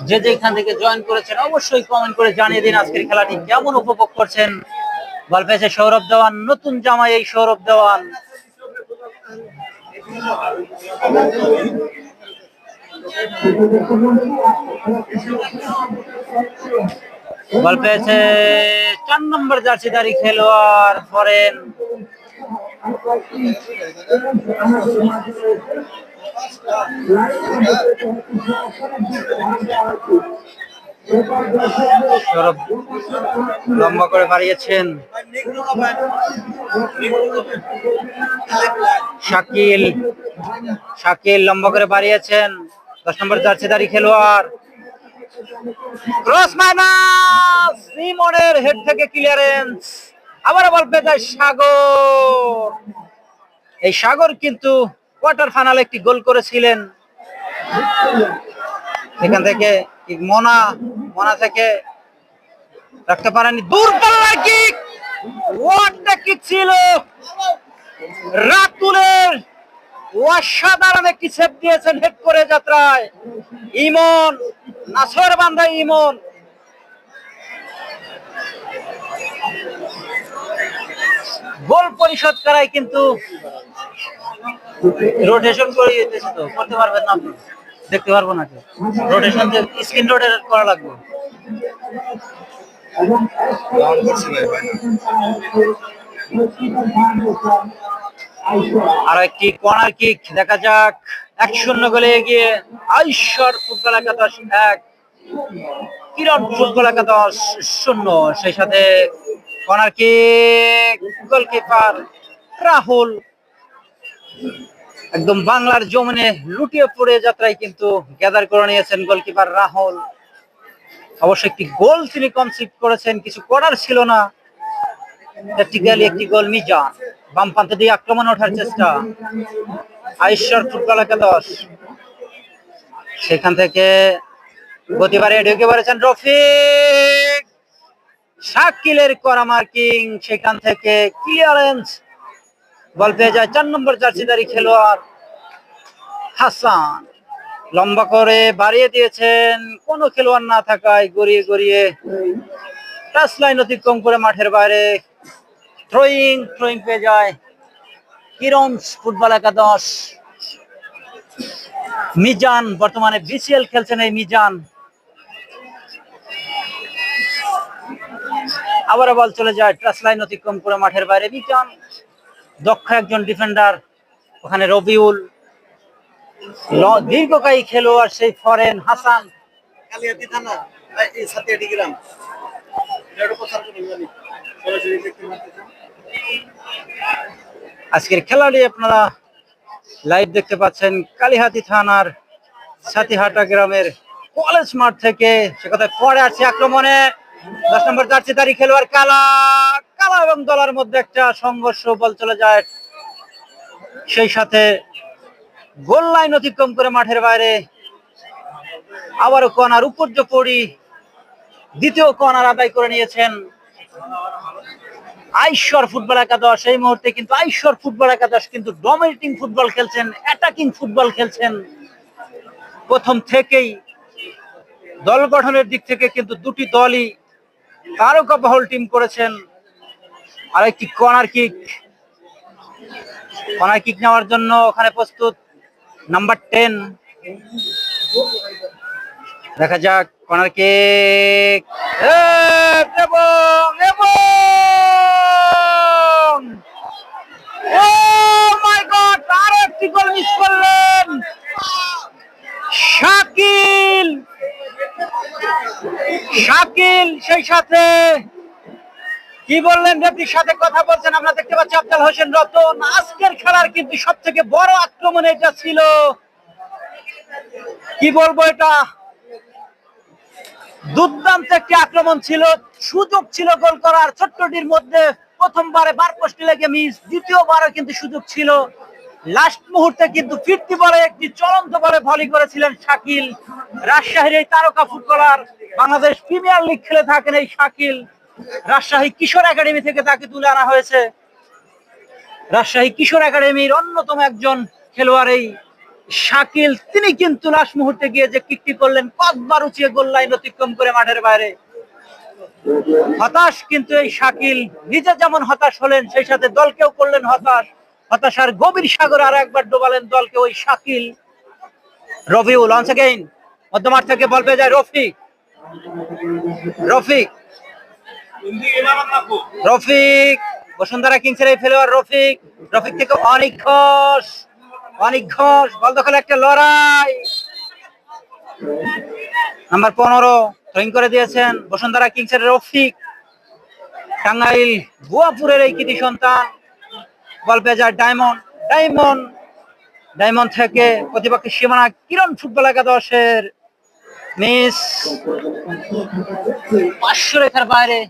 যে যেখান থেকে জয়েন করেছেন অবশ্যই কমেন্ট করে জানিয়ে দিন আজকের খেলাটি কেমন উপভোগ করছেন। বল পেয়েছে সৌরভ দেওয়ান, নতুন জামাই এই সৌরভ দেওয়ান। বল পেয়েছে 4 নম্বর জার্সিধারী খেলোয়াড় ফরেন। সৌরভ লম্বা করে বাড়িয়েছেন, শাকিল শাকিল লম্বা করে বাড়িয়েছেন, 10 নম্বর জার্সিধারী খেলোয়াড়। ক্রস মাইনাস, ইমনের হেড থেকে ক্লিয়ারেন্স, আবার বল পেয়ে যায় সাগর। এই সাগর কিন্তু কোয়ার্টার ফাইনালে একটি গোল করেছিলেন। এখান থেকে মনা থেকে রাখতে পারেনি, দূরপাল্লার কিক, হোয়াট দ্য কিক ছিল রাতুলের, অসাধারণ একটি সেভ দিয়েছেন হেড করে যাত্রায় ইমন, নাসর বান্দা ইমন। গোল পরিশোধ করায় কিন্তু রোটেশন করে তো করতে পারবেন না, আপনি দেখতে পারবো না, রোটেশন স্ক্রিন রোটেট করা লাগবে। আর একটি কর্নার কিক দেখা যাক। 1-0 গোলে এগিয়ে আইশ্বর ফুটবল একাদশ 1, কিরণ ফুটবল একাদশ 0। সেই সাথে কর্নার কিক, গোলকিপার রাহুল একদম বাংলার জমিনে লুটিয়ে পড়ে যাত্রায় কিন্তু গ্যাদার করে নিয়েছেন গোলকিপার রাহুল। অবশ্যই একটি গোল তিনি কনসিড করেছেন, কিছু করার ছিল না। প্র্যাকটিক্যালি একটি গোল মিজান, বাম প্রান্ত দিয়ে আক্রমণ ওঠার চেষ্টা আইশ্বর ফুটবল একাদশ। সেখান থেকে গতিবারে ঢুকে পড়েছেন রফিক, শাকিলের করা মার্কিং, সেখান থেকে ক্লিয়ারেন্স, বল পেয়ে যায় 4 নম্বর জার্সিধারী খেলোয়াড় হাসান, লম্বা করে বাড়িয়ে দিয়েছেন, কোনো খেলোয়াড় না থাকায় গড়িয়ে গড়িয়ে টাচ লাইন অতিক্রম করে মাঠের বাইরে থ্রোয়িং পেয়ে যায় কিরণ ফুটবল একাদশ। মিজান বর্তমানে বিসিএল খেলছেন এই মিজান। আবারও বল চলে যায় টাচ লাইন অতিক্রম করে মাঠের বাইরে। মিজান দক্ষ একজন ডিফেন্ডার, ওখানে রবিউল দীর্ঘকায়ী খেলোয়াড় সেই ফরেন হাসান। আজকের খেলাটি আপনারা লাইভ দেখতে পাচ্ছেন কালিহাতী থানার সাতিহাটা গ্রামের কলেজ মাঠ থেকে। সে কথা পরে আছে আক্রমণে 10 নম্বর জার্সিধারী খেলোয়াড় কালা এবং দলের মধ্যে একটা সংঘর্ষ, বল চলে যায় সেই সাথে গোল লাইন অতিক্রম করে মাঠের বাইরে। আবারও কর্নার, উপর্যপরি দ্বিতীয় কর্নার আদায় করে নিয়েছেন আইশ্বর ফুটবল একাদশ। এই মুহূর্তে কিন্তু আইশ্বর ফুটবল একাদশ কিন্তু ডমিনেটিং ফুটবল খেলছেন, অ্যাটাকিং ফুটবল খেলছেন। প্রথম থেকেই দল গঠনের দিক থেকে কিন্তু দুটি দলই তারকাবহুল টিম করেছেন। আর একটি কর্নার কিক নেওয়ার জন্য ওখানে প্রস্তুত নাম্বার 10, দেখা যাক কর্নার কিক এবং ও মাই গড, আর একটি গোল মিস করলেন শাকিল, শাকিল সেই সাথে কি বললেন রেফরির সাথে কথা বলছেন আমরা দেখতে পাচ্ছি আফজাল হোসেন রতন। আজকের খেলার কিন্তু সব থেকে বড় আক্রমণ এটা ছিল, কি বলবো, এটা দুর্দান্ত একটি আক্রমণ ছিল, সুযোগ ছিল গোল করার। ছোট্টটির মধ্যে প্রথমবারে বার পোস্টে লেগে মিস, দ্বিতীয়বারও কিন্তু সুযোগ ছিল। লাস্ট মুহূর্তে কিন্তু ফিরতি বলে একটি চলন্ত বলে ভলি করেছিলেন শাকিল। রাজশাহীর এই তারকা ফুটবলার, বাংলাদেশ প্রিমিয়ার লিগ খেলে থাকেন এই শাকিল। রাজশাহী কিশোর একাডেমি থেকে তাকে তুলে আনা হয়েছে। রাজশাহী কিশোর একাডেমির অন্যতম একজন খেলোয়াড় এই শাকিল। তিনি কিন্তু লাস্ট মুহূর্তে গিয়ে যে কিকটি করলেন, কতবার উঁচিয়ে গোল লাইন অতিক্রম করে মাঠের বাইরে। হতাশ কিন্তু এই শাকিল, নিজে যেমন হতাশ হলেন সেই সাথে দলকেও করলেন হতাশ। হতাশার গভীর সাগরে আর একবার ডোবালেন দলকে ওই শাকিল। রবিউল অনস এগেইন, মধ্যমাঠ থেকে বল পেয়ে যায় রফিক। রফিক, রফিক বসুন্ধরা কিংসের এই খেলোয়াড় রফিক। রফিক থেকে অনেক ঘোষ, অনেক ঘোষ বল দখলে একটা লড়াই। নাম্বার 15 থ্রোইং করে দিয়েছেন বসুন্ধরা কিংসের রফিক। টাঙ্গাইল গুয়াপুরের এই কৃতি সন্তান, বল পেয়ে যায় ডায়মন্ড। ডায়মন্ড, ডায়মন্ড থেকে প্রতিপক্ষের সীমানা কিরণ ফুটবল একাদশের মিস, 500 রেখার বাইরে।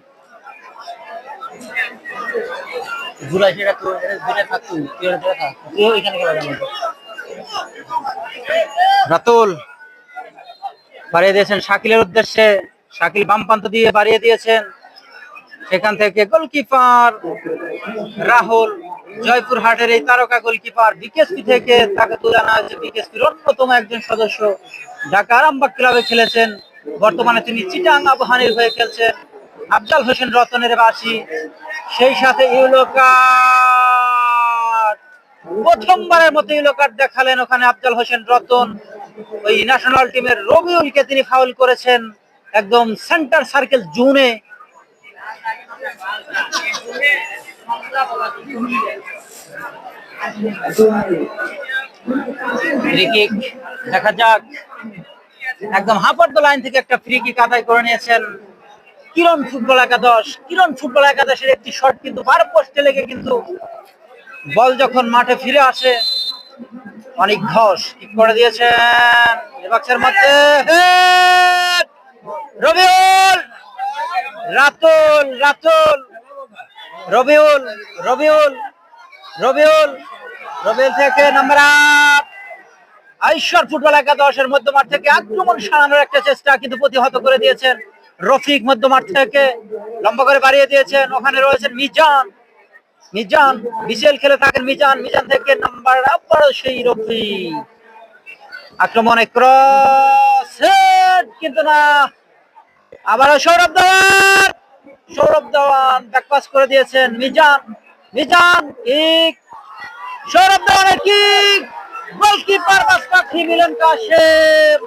রাতুল বাড়িয়ে দিয়েছেন শাকিলের উদ্দেশ্যে, শাকিল বাম প্রান্ত দিয়ে বাড়িয়ে দিয়েছেন, সেখান থেকে গোলকিপার রাহুল, জয়পুরহাটের এই তারকা গোলকিপার বিকেএসপি থেকে তাকে তুলে আনা হয়েছে। বিকেএসপির অন্যতম একজন সদস্য, ঢাকা আরামবাগ ক্লাবে খেলেছেন, বর্তমানে তিনি চিটাং আবাহনীর হয়ে খেলছেন। আফজাল হোসেন রতনের বাসী, সেই সাথে ইয়েলো কার্ড, প্রথমবারের মতো ইয়েলো কার্ড দেখালেন ওখানে আফজাল হোসেন রতন। ওই ন্যাশনাল টিমের রবিউলকে তিনি ফাউল করেছেন একদম সেন্টার সার্কেল জোনে। ফ্রি কিক দেখা যাক, একদম হাফার্দ লাইন থেকে একটা ফ্রি কিক আদায় করে নিয়েছেন কিরণ ফুটবল একাদশ। কিরণ ফুটবল একাদশের একটি শট কিন্তু বার পোস্টে লেগে কিন্তু বল যখন মাঠে ফিরে আসে, অনেক ঘোষ কিক করে দিয়েছেন বক্সের মধ্যে। রবিউল, রাতুল, রাতুল, রবিউল, রবিউল, রবিউল, রবিউল থেকে নাম্বার 8 আইশ্বর ফুটবল একাদশের মধ্যমাঠ থেকে আক্রমণ সারানোর একটা চেষ্টা কিন্তু প্রতিহত করে দিয়েছেন রফিক। মধ্যমাঠ থেকে লম্বা করে বাড়িয়ে দিয়েছেন, ওখানে রয়েছেন মিজান। মিজান বিসিএল খেলে থাকেন মিজান। মিজান থেকে নাম্বার আবারও সেই রফিক। আক্রমণে ক্রস হেড কিন্তু না, আবারও সৌরভ দেওয়ান। সৌরভ দেওয়ান ব্যাকপাস করে দিয়েছেন মিজান। মিজান কিক, সৌরভ দেওয়ানের কিক, গোলকিপার বাসপাখি মিলন কাশেম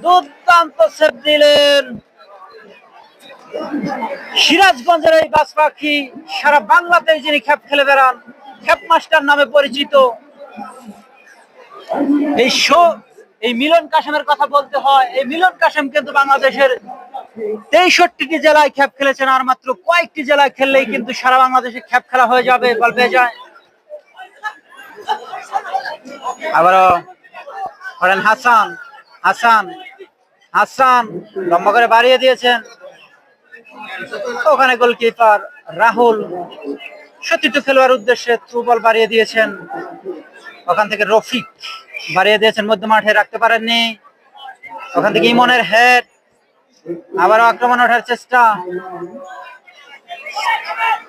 দুর্দান্ত সেভ দিলেন। সিরাজগঞ্জের এই বাসপাখি সারা বাংলাতে যিনি খেপ খেলে বেড়ান, খেপ মাস্টার নামে পরিচিত। এই মিলন কাশেমের কথা বলতে হয়, এই মিলন কাশেম কিন্তু বাংলাদেশের 63টি জেলায় খেপ খেলেছেন, আর মাত্র কয়েকটি জেলায় খেললেই কিন্তু সারা বাংলাদেশে খেপ খেলা হয়ে যাবে, বল পেয়ে যায়। আবারও করেন হাসান। হাসান, হাসান লম্বা করে বাড়িয়ে দিয়েছেন, ওখানে গোলকিপার রাহুল সতীর্থ খেলোয়াড় উদ্দেশ্যে থ্রু বল বাড়িয়ে দিয়েছেন। ওখান থেকে রফিক বাড়িয়ে দিয়েছেন, মধ্য মাঠে রাখতে পারেননি, ওখান থেকে ইমনের হেড। আবারও আক্রমণ ওঠার চেষ্টা,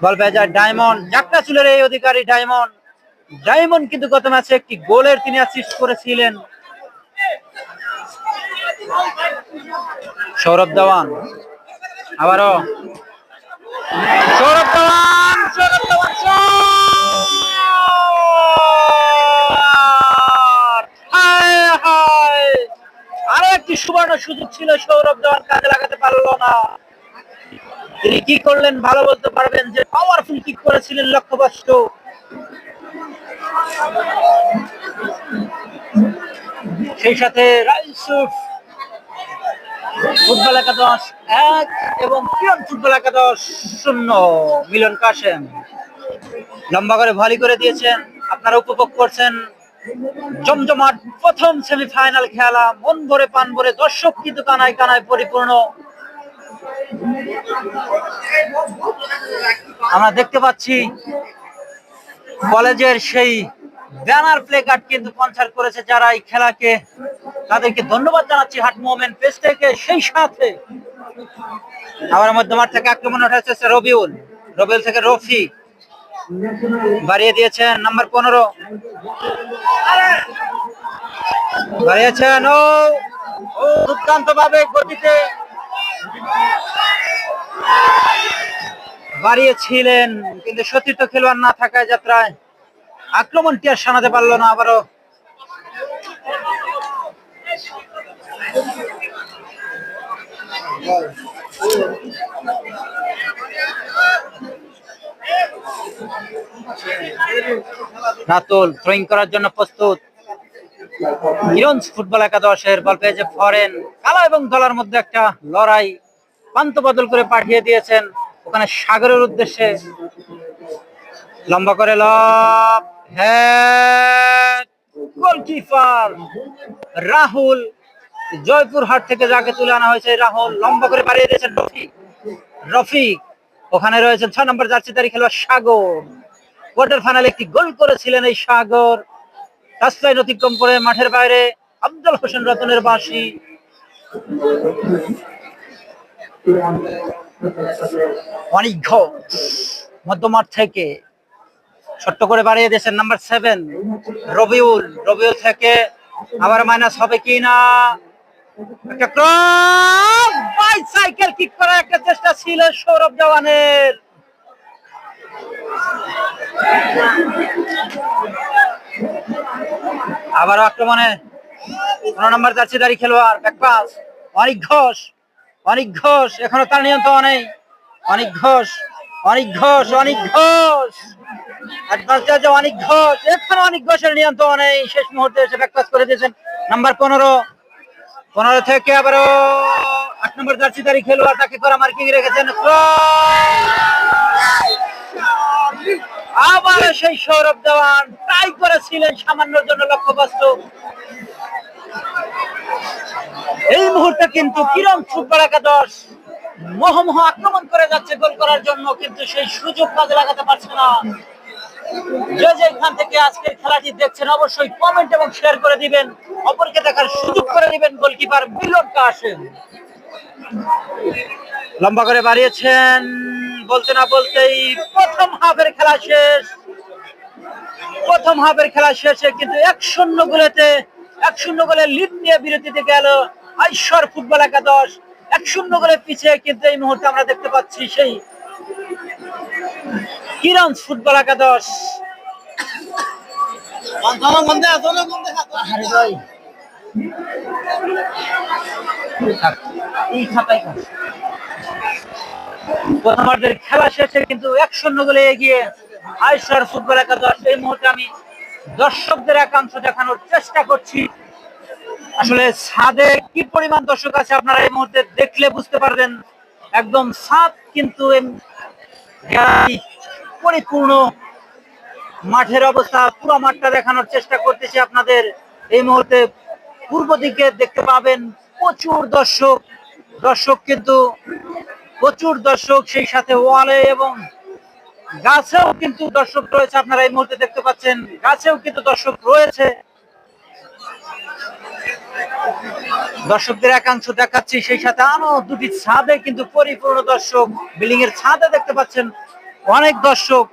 বল পেয়ে যায় ডায়মন্ড। জাকটা চুলের এই অধিকারী ডায়মন্ড। ডায়মন্ড কিন্তু গত ম্যাচে একটি গোলের তিনি অ্যাসিস্ট করেছিলেন। সৌরভ দেওয়ান, আবারও সৌরভ দেওয়ান। সৌরভ দেওয়ান আরো একটি সুবর্ণ সুযোগ ছিল, সৌরভ দেওয়ান কাজে লাগাতে পারলো না। তিনি কি করলেন ভালো বলতে পারবেন, যে পাওয়ারফুল কিক করেছিলেন লক্ষ্যভ্রষ্ট। সেই সাথে রাইসুফ ফুটবল একাদশ 1 এবং কিরণ ফুটবল একাদশ 0। মিলন কাশেম লম্বা করে ভলি করে দিয়েছেন, আপনারা উপভোগ করছেন জমজমাট প্রথম সেমিফাইনাল খেলা। মন ভরে পান ভরে দর্শক কিন্তু কানায় কানায় পরিপূর্ণ। আমরা দেখতে পাচ্ছি কলেজের সেই ব্যানার প্লে কার্ড কিন্তু স্পন্সর করেছে যারা এই খেলাকে, তাদেরকে ধন্যবাদ জানাচ্ছি হাট মুভমেন্ট পেজ থেকে। সেই সাথে আবার মধ্যমাঠ থেকে আক্রমণ উঠেছে রবিউল, রবিউল থেকে রফি বাড়িয়ে দিয়েছেন নাম্বার 15, বাড়িয়েছেন ও দুর্দান্ত ভাবে গতিতে বাড়িয়েছিলেন, কিন্তু সতীর্থ খেলোয়াড় না থাকায় যাত্রায় আক্রমণটি আর সানাতে পারলো না। আবারও রাতুল থ্রোয়িং করার জন্য প্রস্তুত। কিরণ ফুটবল একাদশের বল পেয়েছে ফরেন, কালো এবং দলার মধ্যে একটা লড়াই, প্রান্ত বদল করে পাঠিয়ে দিয়েছেন ওখানে সাগরের উদ্দেশ্যে। লম্বা করে লব, হ্যাঁ গোলকিপার রাহুল, জয়পুরহাট থেকে যাকে তুলে আনা হয়েছে রাহুল লম্বা করে বাড়িয়ে দিয়েছেন রফিক। রফিক ওখানে রয়েছেন 6 নম্বর জার্সিধারী খেলোয়াড় সাগর। কোয়ার্টার ফাইনালে একটি গোল করেছিলেন এই সাগর। টাচলাইন অতিক্রম করে মাঠের বাইরে আব্দুল হোসেন রতনের বাঁশি। অনেক ঘোষ মধ্যমাঠ থেকে ছোট্ট করে বাড়িয়ে দিয়েছেন নাম্বার 7 রবিউল। রবিউল থেকে আবার মাইনাস হবে কি না, একটা ক্রস বাইসাইকেল কিক করার একটা চেষ্টা ছিল সৌরভ দেওয়ানের। আবার আক্রমণে 15 নম্বর জার্সিধারী খেলোয়াড় ব্যাকপাস অনেক ঘোষ। অনেক ঘোষ এখনো তার নিয়ন্ত্রণ নেই। অনেক ঘোষ, অনেক ঘোষ, অনেক ঘোষ অ্যাডভান্স চার্জে অনেক ঘোষ, এখনো অনেক ঘোষের নিয়ন্ত্রণ নেই। শেষ মুহূর্তে এসে ব্যাকপাস করে দিয়েছেন নাম্বার 15। 15 থেকে আবারও 8 নম্বর জার্সিধারী খেলোয়াড় তাকে করা মার্কিং রেখেছেন। আবার সেই সৌরভ দেওয়ান ট্রাই করেছিলেন সামান্যর জন্য লক্ষ্যবস্তু। এই মুহূর্তে কিন্তু কিরণ ফুটবল একাদশ মোহমোহ আক্রমণ করে যাচ্ছে গোল করার জন্য, কিন্তু সেই সুযোগ কাজে লাগাতে পারছে না। যে যেখান থেকে আজকের খেলাটি দেখছেন অবশ্যই কমেন্ট এবং শেয়ার করে দিবেন, অপরকে দেখার সুযোগ করে দিবেন। গোলকিপার মিলন কাশেম লম্বা করে বাড়িয়েছেন, বলতে না বলতেই প্রথম হাফের খেলা শেষ। প্রথম হাফের খেলা শেষে কিন্তু 1-0 গোলে লিড নিয়ে বিরতিতে গেল আইশ্বর ফুটবল একাদশ। 1-0 গোলে পিছিয়ে কিন্তু এই মুহূর্তে আমরা দেখতে পাচ্ছি সেই কিরণ ফুটবল একাদশ। প্রথমার্ধের খেলা শেষে কিন্তু 1-0 গোলে এগিয়ে আইশ্বর ফুটবল একাদশ। এই মুহূর্তে আমি দর্শকদের একাংশ দেখানোর চেষ্টা করছি। আসলে ছাদে কি পরিমাণ দর্শক আছে আপনারা এই মুহূর্তে দেখলে বুঝতে পারবেন। একদম ছাদ কিন্তু পরিপূর্ণ। মাঠের অবস্থা পুরো মাঠটা দেখানোর চেষ্টা করতেছি আপনাদের। এই মুহূর্তে পূর্ব দিকে দেখতে পাবেন প্রচুর দর্শক, দর্শক কিন্তু প্রচুর দর্শক। সেই সাথে ওয়ালে এবং গাছেও কিন্তু দর্শক রয়েছে, আপনারা এই মুহূর্তে দেখতে পাচ্ছেন গাছেও কিন্তু দর্শক রয়েছে। দর্শকদের একাংশ দেখাচ্ছি, সেই সাথে আরো দুটি ছাদে কিন্তু পরিপূর্ণ দর্শক। বিল্ডিং এর ছাদে দেখতে পাচ্ছেন অনেক দর্শক,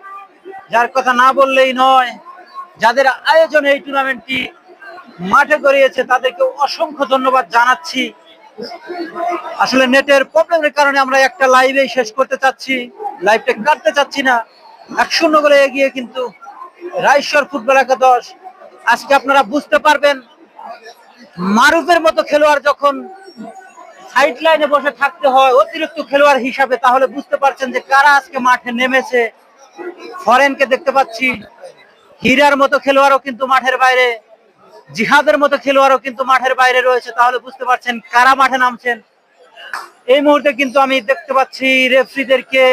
যার কথা না বললেই নয়। যাদের আয়োজনে এই টুর্নামেন্টটি মাঠে গড়িয়েছে তাদেরকে অসংখ্য ধন্যবাদ জানাচ্ছি। আসলে নেটের প্রবলেমের কারণে আমরা একটা লাইভেই শেষ করতে চাচ্ছি, লাইভটা কাটতে চাচ্ছি না। 1-0 গোলে এগিয়ে কিন্তু রাইশ্বর ফুটবল একাদশ। আজকে আপনারা বুঝতে পারবেন মারুফের মতো খেলোয়াড় যখন সাইড লাইনে বসে থাকতে হয় অতিরিক্ত খেলোয়াড় হিসাবে, তাহলে বুঝতে পারছেন যে কারা আজকে মাঠে নেমেছে। ফরেনকে দেখতে পাচ্ছি, হীরার মতো খেলোয়াড়ও কিন্তু মাঠের বাইরে। জিহাদের মতো খেলোয়াড়ও কিন্তু মাঠের বাইরে রয়েছে, তাহলে বুঝতে পারছেন কারা মাঠে নামছেন। এই মুহূর্তে কিন্তু আমি দেখতে পাচ্ছি রেফারিদেরকে,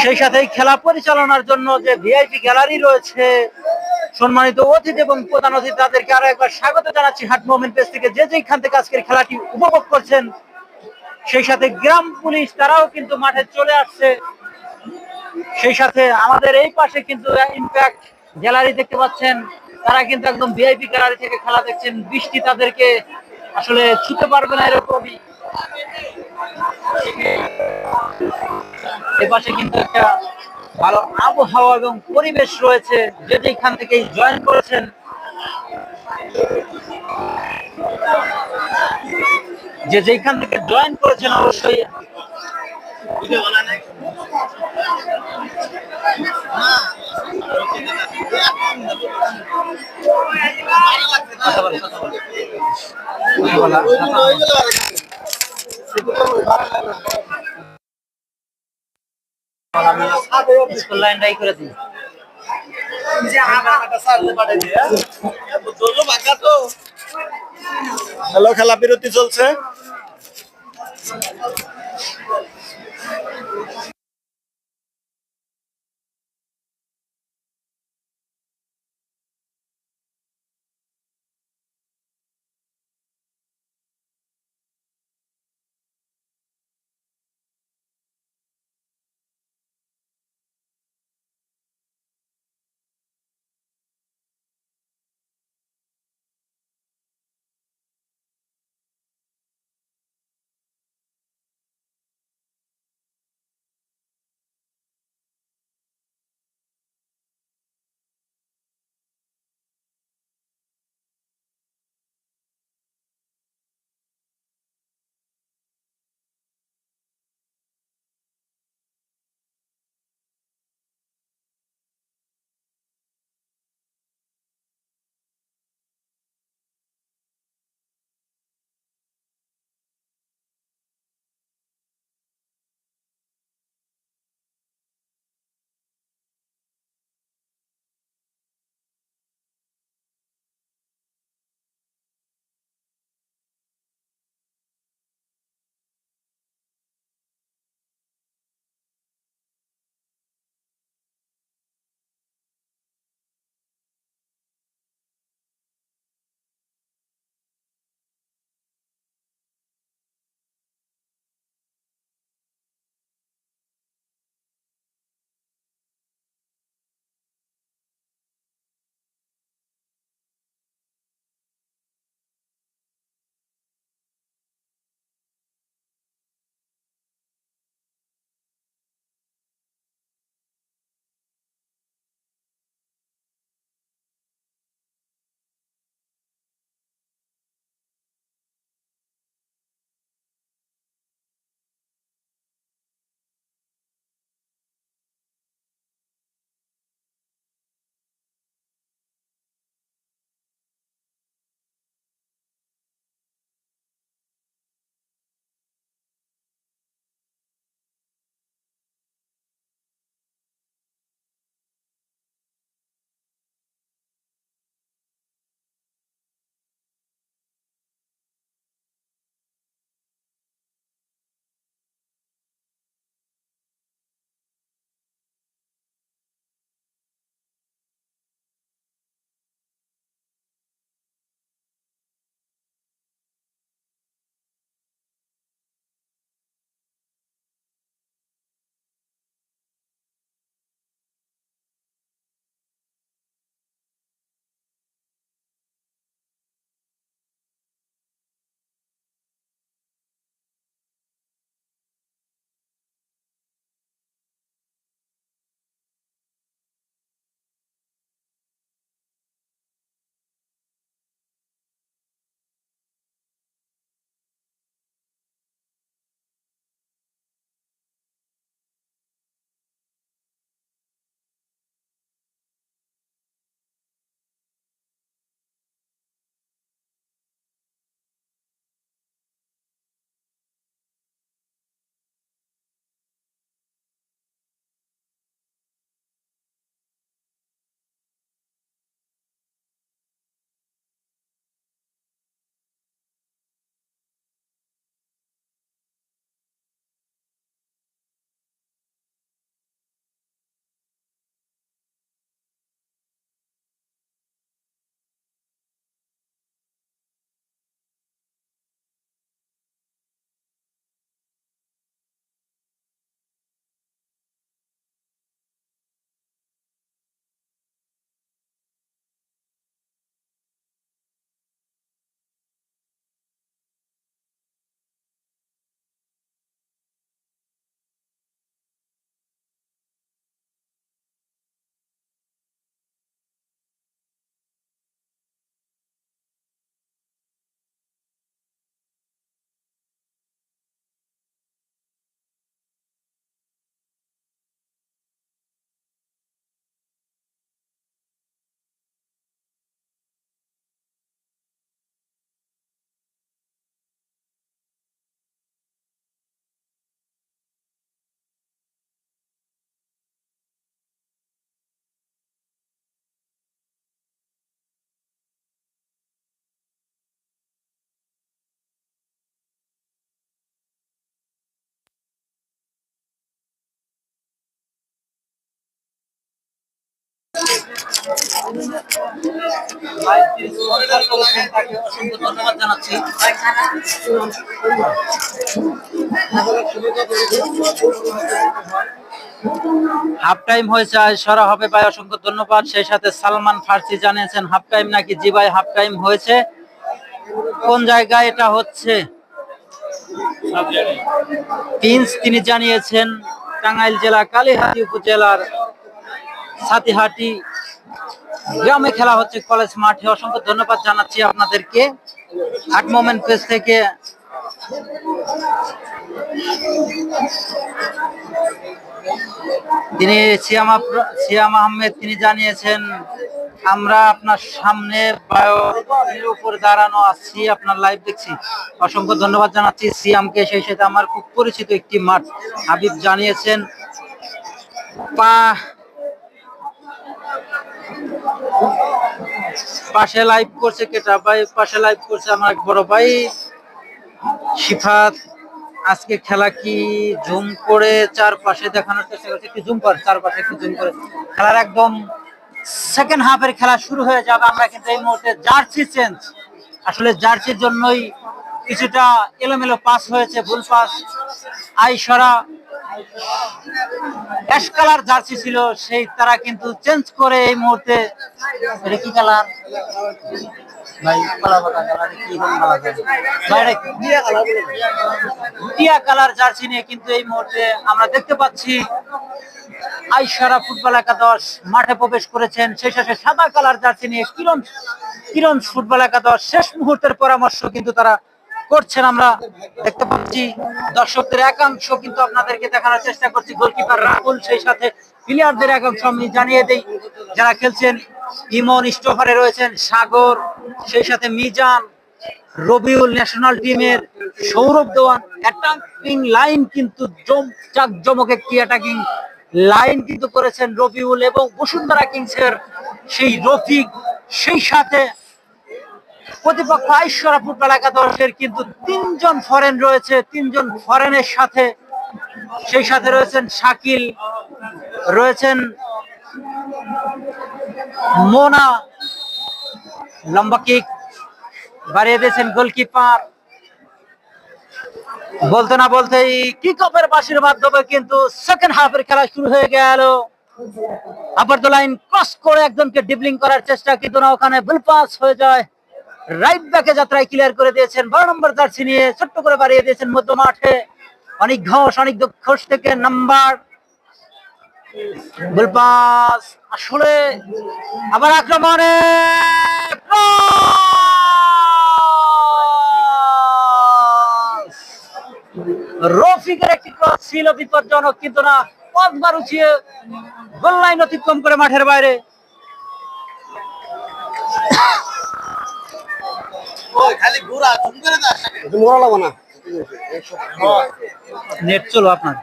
সেই সাথে খেলা পরিচালনার জন্য যে ভিআইপি গ্যালারি রয়েছে, সম্মানিত অতিথি এবং প্রধান অতিথি তাদেরকে আরো একবার স্বাগত জানাচ্ছি হাট মোমেন্ট পেজ থেকে, যে যেখান থেকে আজকের খেলাটি উপভোগ করছেন। সেই সাথে গ্রাম পুলিশ তারাও কিন্তু মাঠে চলে আসছে। সেই সাথে আমাদের এই পাশে কিন্তু ইম্প্যাক্ট গ্যালারি দেখতে পাচ্ছেন, তারা কিন্তু একদম ভিআইপি গ্যালারি থেকে খেলা দেখছেন। বৃষ্টি তাদেরকে আসলে ছুতে পারবে না এরকমই। এ পাশে কিন্তু একটা ভালো আবহাওয়া এবং পরিবেশ রয়েছে, যে যেখান থেকে জয়েন করেছেন। যে যেখান থেকে জয়েন করেছেন অবশ্যই লাইনটাই করে দিই। হ্যালো, খেলা বিরতি চলছে। অসংখ্য ধন্যবাদ জানাচ্ছি। হাফ টাইম হয়েছে, আজ সরা হবে ভাই, অসংখ্য ধন্যবাদ। সেই সাথে সালমান ফার্সি জানিয়েছেন হাফ টাইম নাকি? জি ভাই, হাফ টাইম হয়েছে। কোন জায়গায় এটা হচ্ছে? প্রিন্স তিনি জানিয়েছেন টাঙ্গাইল জেলা কালিহাতী উপজেলার সাতিহাটি গ্রামে খেলা হচ্ছে, কলেজ মাঠে। অসংখ্য ধন্যবাদ জানাচ্ছি আপনাদেরকে। আট মোমেন্ট পেজ থেকে তিনি সিয়াম আহমেদ তিনি জানিয়েছেন আমরা আপনার সামনে বায়োর উপর দাঁড়ানো আছি, আপনার লাইভ দেখছি। অসংখ্য ধন্যবাদ জানাচ্ছি সিয়ামকে। সেই সাথে আমার খুব পরিচিত একটি মাঠ হাবিব জানিয়েছেন পাশে লাইভ করছে কেটা ভাই? পাশে লাইভ করছে আমার বড় ভাই শিফাত। আজকে খেলা কি জুম করে চারপাশে দেখানোর চেষ্টা করছে? একটু জুম কর, চারপাশে একটু জুম করে। খেলার একদম সেকেন্ড হাফের খেলা শুরু হয়ে যাবে। আমরা কিন্তু এই মুহূর্তে জার্সি চেঞ্জ, আসলে জার্সির জন্যই কিছুটা এলোমেলো পাস হয়েছে, ভুল পাস। আইসরা অ্যাশ কালার জার্সি ছিল, সেই তারা কিন্তু চেঞ্জ করে এই মুহূর্তে এটা কি কালার ভাই? টিয়া কালার জার্সি নিয়ে কিন্তু এই মুহূর্তে আমরা দেখতে পাচ্ছি আইসারা ফুটবল একাদশ মাঠে প্রবেশ করেছেন। সেই সাথে সাদা কালার জার্সি নিয়ে কিরণ ফুটবল একাদশ শেষ মুহূর্তের পরামর্শ কিন্তু তারা করছেন, আমরা দেখতে পাচ্ছি। দর্শকদের একাংশ কিন্তু আপনাদেরকে দেখানোর চেষ্টা করছি। গোলকিপার রাহুল, সেই সাথে প্লেয়ারদের একাংশ আমি জানিয়ে দেই যারা খেলছেন। ইমন স্টোভারে রয়েছেন সাগর, সেই সাথে মিজান, রবিউল ন্যাশনাল টিমের, সৌরভ দেওয়ান। অ্যাটাকিং লাইন কিন্তু জাকজমক একটি অ্যাটাকিং লাইন কিন্তু করেছেন রবিউল এবং বসুন্ধরা কিংসের সেই রফিক। সেই সাথে প্রতিপক্ষ আইসরা ফুটবল একাদশের কিন্তু তিনজন ফরেন রয়েছে, তিনজন ফরেনের সাথে সেই সাথে রয়েছেন শাকিল, রয়েছেন মোনা। লম্বা কিক বাড়িয়ে দিয়েছেন গোলকিপার। বলতে না বলতেই কিক অফের বাঁশির মাধ্যমে কিন্তু সেকেন্ড হাফের খেলা শুরু হয়ে গেল। আপার দ্য লাইন ক্রস করে একজনকে ডিবলিং করার চেষ্টা, কিন্তু না, ওখানে ভুল পাস হয়ে যায়। রাইট ব্যাকে যাত্রায় ক্লিয়ার করে দিয়েছেন 12 নম্বর জার্সি নিয়ে, ছোট্ট করে বাড়িয়ে দিয়েছেন মধ্য মাঠে। অনেক ঘোষ থেকে নাম্বার ভুল পাস, আসলে আবার আক্রমণে রফিকের একটি ক্রস ছিল বিপজ্জনক, কিন্তু না, পথবার উঠিয়ে গোল লাইন অতিক্রম করে মাঠের বাইরে। নেট চলো আপনার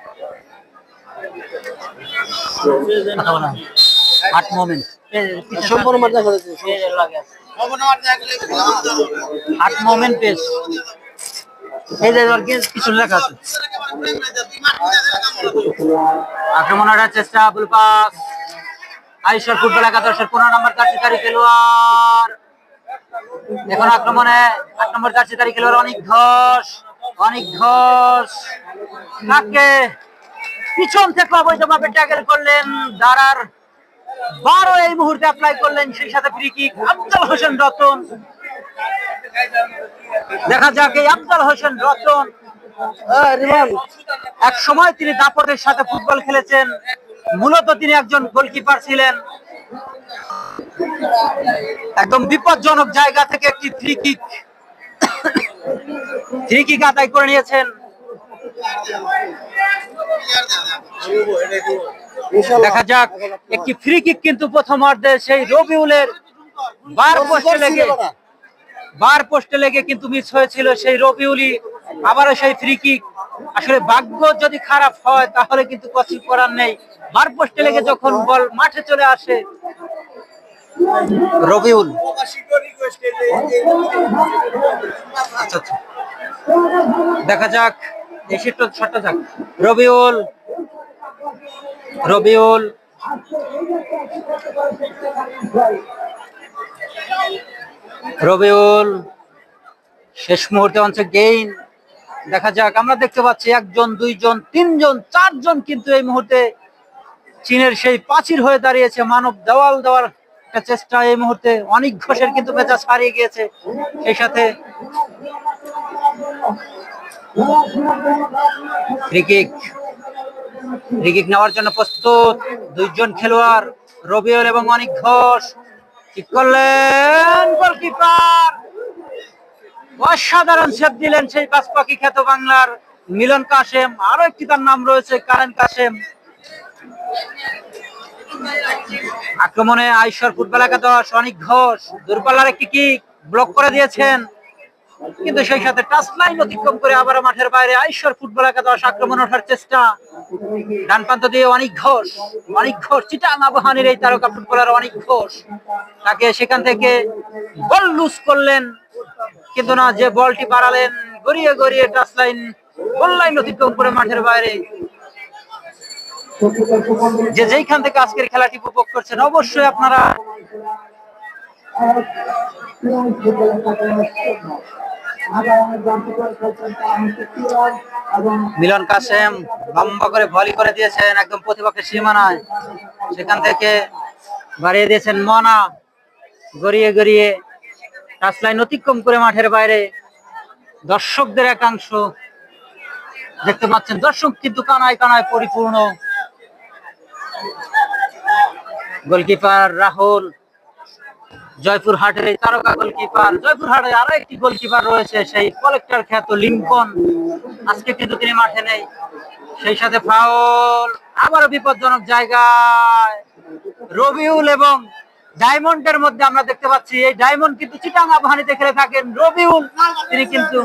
8 মোমেন্ট 8 মোমেন্ট পেস এই যে কিছু লেখা আছে। আক্রমণের চেষ্টা, ভুল পাস। আইসার ফুটবল একাদশের 15 নম্বর কার্যকারী খেলোয়াড় এখন আক্রমণে। 8 নম্বর কার্যকারী খেলোয়াড় অনেক ঘোষ তাকে পিছন থেকে অবৈধভাবে ট্যাকেল করলেন। দাঁড়ার 12 এই মুহূর্তে অ্যাপ্লাই করলেন, সেই সাথে ফ্রি কিক। আফজাল হোসেন রতন, দেখা যাক এই আফজাল হোসেন রতন এক সময় তিনি দাপটের সাথে ফুটবল খেলেছেন, মূলত তিনি একজন গোলকিপার ছিলেন। একদম বিপজ্জনক জায়গা থেকে একটি ফ্রি কিক আদায় করে নিয়েছেন। দেখা যাক একটি ফ্রি কিক কিন্তু প্রথমার্ধে সেই রবিউলের বার পোস্টে লেগে কিন্তু মিস হয়েছিল সেই রবিউলই। আবারও সেই ফ্রি কিক। আসলে ভাগ্য যদি খারাপ হয় তাহলে কিন্তু কিছু করার নেই। বার পোস্টে লেগে যখন বল মাঠে চলে আসে রবিউল। আচ্ছা, দেখা যাক এই শটটা যাক। রবিউল রবিউল শেষ মুহূর্তে অঞ্চল গেইন। দেখা যাক, আমরা দেখতে পাচ্ছি একজন, দুইজন, তিনজন, চারজন কিন্তু এই মুহূর্তে চীনের সেই প্রাচীর হয়ে দাঁড়িয়েছে, মানব দেওয়াল দেওয়ার একটা চেষ্টা। এই মুহূর্তে অনেক ঘোষের কিন্তু মেজাজ হারিয়ে গিয়েছে। সেই সাথে ফ্রি কিক নেওয়ার জন্য প্রস্তুত দুইজন খেলোয়াড়, রবিউল এবং অনিক ঘোষ। ঠিক করলেন গোলকিপার, অসাধারণ সেভ দিলেন সেই পাঁচপাখি খ্যাত বাংলার মিলন কাশেম। আরো একটি তার নাম রয়েছে, কারেন কাশেম। আক্রমণে আইশ্বর ফুটবল একাদশ, অনিক ঘোষ দূরপাল্লার একটি কিক ব্লক করে দিয়েছেন, কিন্তু সেই সাথে টাচ লাইন অতিক্রম করে আবার মাঠের বাইরে আইশ্বর ফুটবল একাদশ। আক্রমণ ওঠার চেষ্টা, ডান প্রান্ত দিয়ে অনিক ঘোষ চিটাং আবাহনীর এই তারকা ফুটবলার অনিক ঘোষ, তাকে সেখান থেকে বল লুজ করলেন, কিন্তু না, যে বলটি বাড়ালেন গড়িয়ে গড়িয়ে টাচ লাইন, গোল লাইন অতিক্রম করে মাঠের বাইরে। যে যেইখান থেকে আজকের খেলাটি উপভোগ করছেন, অবশ্যই আপনারা মিলন কাশেম লম্বা করে ভলি করে দিয়েছেন একদম প্রতিপক্ষের সীমানায়, সেখান থেকে বাড়িয়ে দিয়েছেন মনা, গড়িয়ে গড়িয়ে টাচ লাইন অতিক্রম করে মাঠের বাইরে। দর্শকদের একাংশ দেখতে পাচ্ছেন, দর্শক কিন্তু কানায় কানায় পরিপূর্ণ। গোলকিপার রাহুল, জয়পুরহাটের এই তারকা গোলকিপার। জয়পুরহাটে আরো একটি গোলকিপার রয়েছে, সেই কালেক্টর খ্যাত লিঙ্কন, আজকে কিন্তু তিনি মাঠে নেই। সেই সাথে ফাউল, আবারও বিপজ্জনক জায়গায় রবিউল এবং ডায়মন্ডের মধ্যে আমরা দেখতে পাচ্ছি, এই ডায়মন্ড কিন্তু চিটাং আবাহনীতে খেলে থাকেন। রবিউল তিনি কিন্তু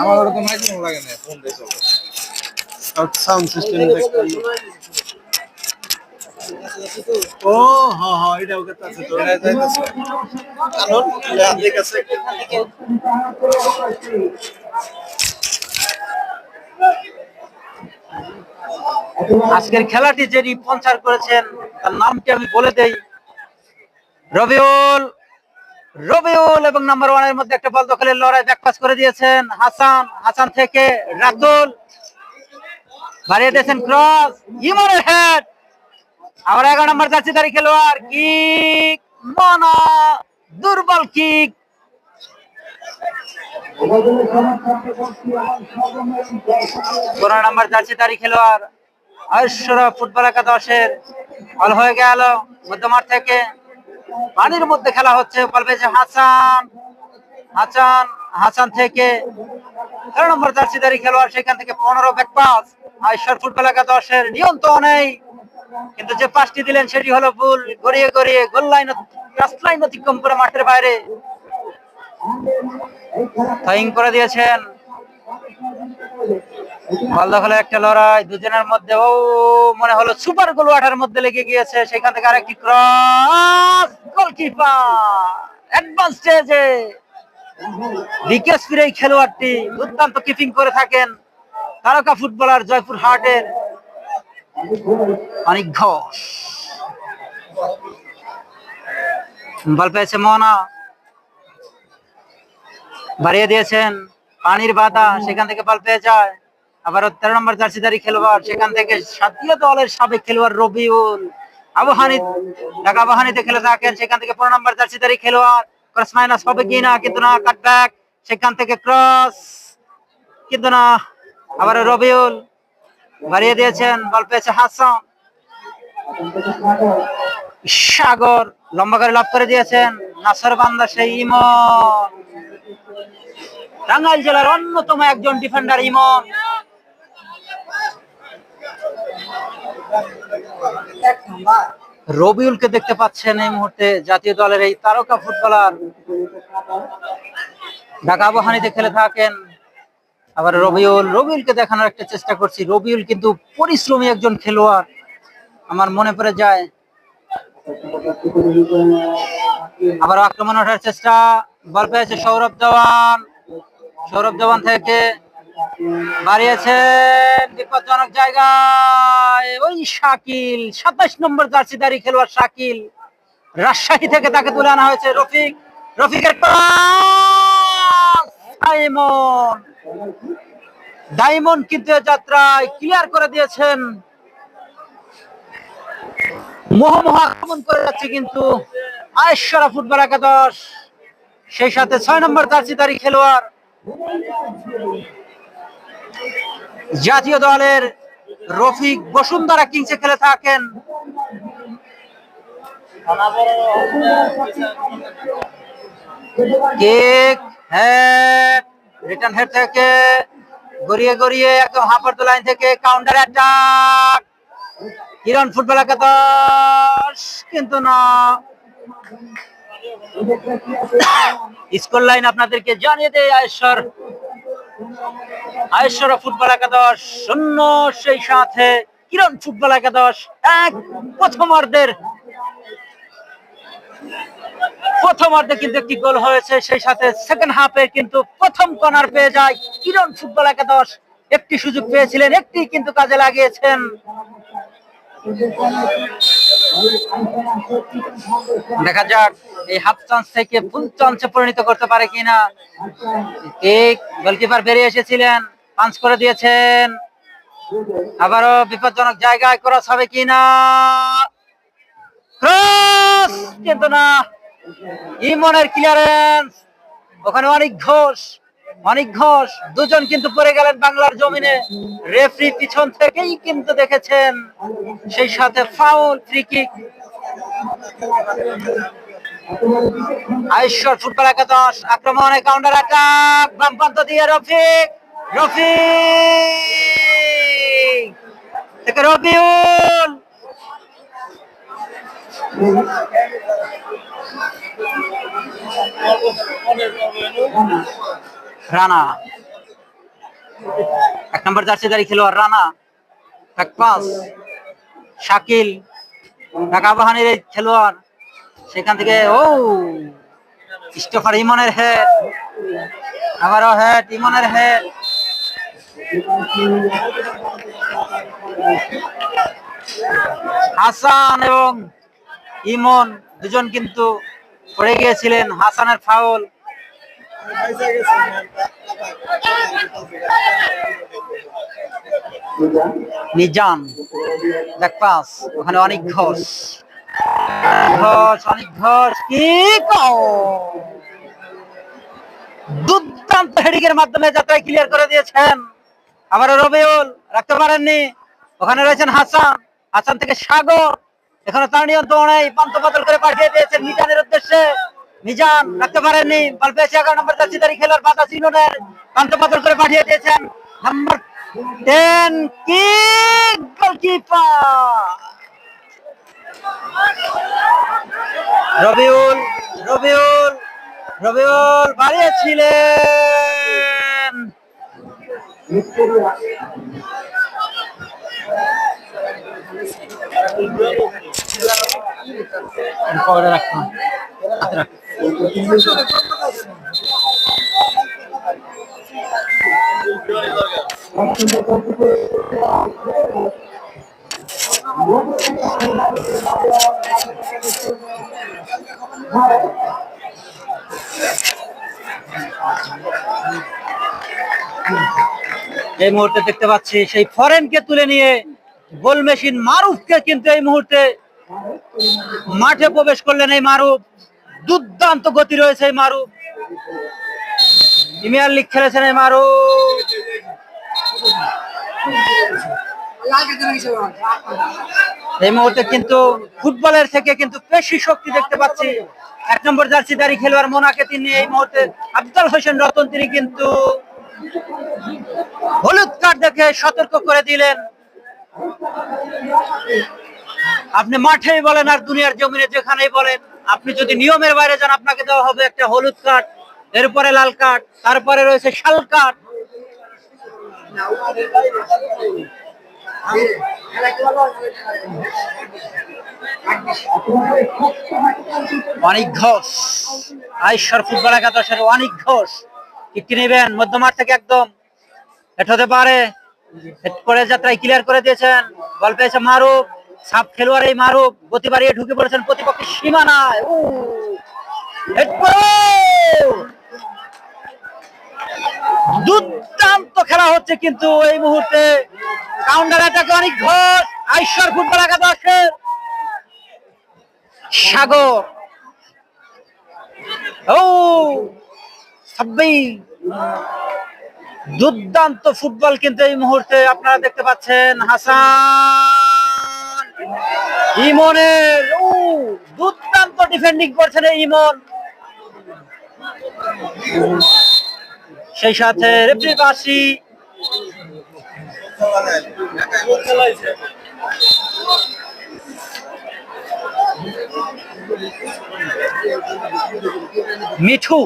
আমার ওরকম মাইক্রোফোন লাগে না, ফোন দিয়ে চলে সাউন্ড সিস্টেম দেখতে। ও হ্যাঁ হ্যাঁ, এটা ওকে আছে তো, এটা যাইতাছে কারণ ল্যাব দেখাছে। আজকের খেলাটি যিনি স্পন্সর করেছেন তার নামটি আমি বলে দেই, রবিউল এবং নাম্বার 1 এর মধ্যে একটা বল দখলের লড়াই, ব্যাকপাস করে দিয়েছেন হাসান থেকে রাতুল, বাড়িয়ে দিয়েছেন ক্রস, ইমনের হেড, আবার 11 নম্বর জার্সিধারী খেলোয়াড়, কিক, মনা, দুর্বল কিক। 15 নম্বর জার্সিধারী খেলোয়াড় ঐশ্বরা ফুটবল একাদশের বল হয়ে গেল মধ্যমাঠ থেকে, পানির মধ্যে খেলা হচ্ছে। বল পেয়েছে হাসান, হাসান হাসান থেকে 13 নম্বর জার্সিধারী খেলোয়াড়, সেখান থেকে 15 ব্যাক পাস। ঐশ্বর ফুটবল একাদশের নিয়ন্ত্রণ নেই, কিন্তু যে পাসটি দিলেন সেটি হলো ভুল। গড়িয়ে গড়িয়ে গোল লাইন, ক্রস লাইন অতিক্রম করে মাঠের বাইরে থ্রোয়িং করে দিয়েছেন। বল দখলে একটা লড়াই দুজনের মধ্যে, ও মনে হলো সুপার গোল ওয়াটার মধ্যে লেগে গিয়েছে। সেখান থেকে আরেকটি ক্রস, গোলকিপার অ্যাডভান্স স্টেজে বিকেশ ফিরে খেলোয়াড়টি দুর্দান্ত কিপিং করে থাকেন, তারকা ফুটবলার জয়পুর হাটের অনেক ঘোষ। বল পেয়েছে মোনা, বাড়িয়ে দিয়েছেন, পানির বাধা, সেখান থেকে বল পেয়ে যায়। আবারও 13 নম্বর জার্সিধারী খেলোয়াড়, সেখান থেকে জাতীয় দলের সাবেক খেলোয়াড় রবিউল ঢাকা আবাহনীতে খেলে থাকেন। সেখান থেকে 15 নম্বর জার্সিধারী খেলোয়াড়, ক্রস মাইনাস হবে কিনা, কিন্তু না, কাটব্যাক, সেখান থেকে ক্রস, কিন্তু না। আবার রবিউল বাড়িয়ে দিয়েছেন, বল পেয়েছে হাসান, সাগর লম্বা করে লাভ করে দিয়েছেন। নাসর বান্দা সেই ইমন, টাঙ্গাইল জেলার অন্যতম একজন ডিফেন্ডার ইমন। রবিউলকে দেখতে পাচ্ছেন এই মুহূর্তে, জাতীয় দলের এই তারকা ফুটবলার ঢাকা আবাহনীতে খেলে থাকেন। আবার রবিউলকে দেখানোর একটা চেষ্টা করছি। রবিউল কিন্তু পরিশ্রমী একজন খেলোয়াড়, আমার মনে পড়ে যায়। আবার আক্রমণ ওঠার চেষ্টা, বল পেয়েছে সৌরভ দেওয়ান, সৌরভ দেওয়ান থেকে বাড়িয়েছেন বিপজ্জনক জায়গায়, ওই শাকিল 27 নম্বর জার্সিধারী খেলোয়াড় শাকিল, রাজশাহী থেকে তাকে তুলে আনা হয়েছে। রফিকের ডায়মন্ড কিন্তু যাত্রায় ক্লিয়ার করে দিয়েছেন। মোহমোহ আক্রমণ করে যাচ্ছে কিন্তু ঐশ্বরা ফুটবল একাদশ, সেই সাথে 6 নম্বর জার্সিধারী খেলোয়াড় জাতীয় দলের রফিক বসুন্ধরা কিংসে খেলে থাকেন। কিক, হেড, রিটার্ন হেড থেকে গড়িয়ে গড়িয়ে একদম হাফার্দ লাইন থেকে কাউন্টার অ্যাটাক, কিরণ ফুটবল একাদশ, কিন্তু না। স্কোর লাইন আপনাদেরকে জানিয়ে দেয়, ঐশ্বরা ফুটবল একাদশ 0, সেই সাথে কিরণ ফুটবল একাদশ 1। প্রথমার্ধে কিন্তু একটি গোল হয়েছে, সেই সাথে সেকেন্ড হাফে কিন্তু প্রথম কর্নার পেয়ে যায় কিরণ ফুটবল একাদশ। একটি সুযোগ পেয়েছিলেন, একটি কিন্তু কাজে লাগিয়েছেন। দেখা যাক এই হাফ চান্স থেকে ফুল চান্সে পরিণত করতে পারে কিনা। গোলকিপার বেরিয়ে এসেছিলেন, পাঞ্চ করে দিয়েছেন। আবারও বিপজ্জনক জায়গায় ক্রস হবে কিনা, ক্রস, কিন্তু না। ইমনের ক্লিয়ারেন্স, ওখানে অনেক ঘোষ দুজন কিন্তু পড়ে গেলেন বাংলার জমিনে। রেফারি পিছন থেকেই কিন্তু দেখেছেন, সেই সাথে foul, free kick. Aishwar football একাদশ আক্রমণে কাউন্টার অ্যাটাক, বাম প্রান্ত দিয়ে রফিক থেকে রবিউল, রানা 1 নম্বর জার্সিধারী খেলোয়াড় রানা, ব্যাক পাস, শাকিল ঢাকা আবাহনীর খেলোয়াড়, সেখান থেকে স্টোফার ইমনের হেড, আবারও হেড, ইমনের হেড, হাসান এবং ইমন দুজন কিন্তু পড়ে গিয়েছিলেন। হাসানের ফাউল, নিজাম ব্যাক পাস, ওখানে অনেক ঘোষ, কি দুর্দান্ত হেডিং এর মাধ্যমে যাত্রায় ক্লিয়ার করে দিয়েছেন। আবার রবিউল রাখতে পারেননি, ওখানে রয়েছেন হাসান, হাসান থেকে সাগর, এখানে তার নিয়ন্ত্রণ নেই, পান্ত বদল করে পাঠিয়ে দিয়েছেন মিজানের উদ্দেশ্যে, মিজান রাখতে পারেননি, বল পেয়েছে 11 নম্বর জার্সিধারী খেলোয়াড় বাতাস ইনোনের, পান্ত বদল করে পাঠিয়ে দিয়েছেন নাম্বার 10 কি গোলকিপার রবিউল, রবিউল, রবিউল বাড়িয়েছিলেন। এই মুহূর্তে দেখতে পাচ্ছি সেই ফরেনকে তুলে নিয়ে গোল মেশিন মারুফকে কিন্তু এই মুহূর্তে মাঠে প্রবেশ করলেন। এই মারুফ, দুর্দান্ত গতি রয়েছে এই মারুফ, প্রিমিয়ার লিগ খেলেছেন এই মারুফ। এই মুহূর্তে কিন্তু ফুটবলের থেকে কিন্তু বেশি শক্তি দেখতে পাচ্ছি 1 নম্বর জার্সিধারী খেলোয়াড় মোনাকে। তিনি এই মুহূর্তে আফজাল হোসেন রতন, তিনি কিন্তু হলুদ কার্ড দেখে সতর্ক করে দিলেন। আপনি মাঠেই বলেন আর দুনিয়ার জমিনে যেখানেই বলেন, আপনি যদি নিয়মের বাইরে যান আপনাকে দেওয়া হবে একটা হলুদ কার্ড, এরপরে লাল কার্ড, তারপরে রয়েছে শাল কার্ড। অনেক ঘোষ, আইশ্বর ফুটবল একাদশের অনেক ঘোষ কি নেবেন মধ্যমাঠ থেকে একদম হেট হতে পারে, হেট করে যাত্রায় ক্লিয়ার করে দিয়েছেন, বল পেয়েছে মারুফ, সাব খেলোয়াড় এই মারুফ গতি বাড়িয়ে ঢুকে পড়েছেন প্রতিপক্ষের সীমানায়। দুর্দান্ত খেলা হচ্ছে কিন্তু এই মুহূর্তে কাউন্টার অ্যাটাকে অনেক ঘোষ, আইশ্বর ফুটবল একাদশের সাগর। ও দুর্দান্ত ফুটবল কিন্তু এই মুহূর্তে আপনারা দেখতে পাচ্ছেন হাসান ইমনের, দুর্দান্ত ডিফেন্ডিং করছেন এই ইমন। সেই সাথে রেফারি বাসি, মিঠু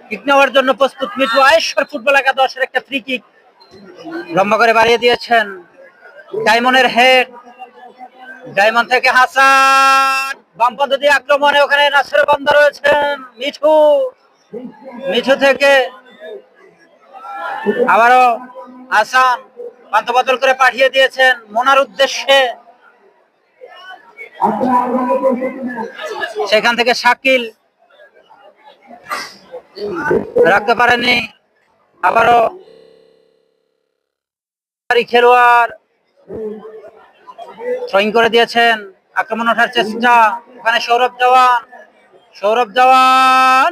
কিক নেওয়ার জন্য প্রস্তুত, মিঠু আয়েশ্বর ফুটবল একাদশের একটা ফ্রি কিক লম্বা করে বাড়িয়ে দিয়েছেন, ডায়মন্ডের হেড, ডায়মন্ড থেকে হাসান বামপন্থ দিয়ে আক্রমণে, ওখানে নাসির বান্দা রয়েছেন, মিঠু, মিঠু থেকে আবারও হাসান পান্ত বদল করে পাঠিয়ে দিয়েছেন মোনার উদ্দেশ্যে, সেখান থেকে শাকিল রাখতে পারেননি, আবারও খেলোয়াড় থ্রোইং করে দিয়েছেন, আক্রমণ ওঠার চেষ্টা, ওখানে সৌরভ জওয়ান, সৌরভ জওয়ান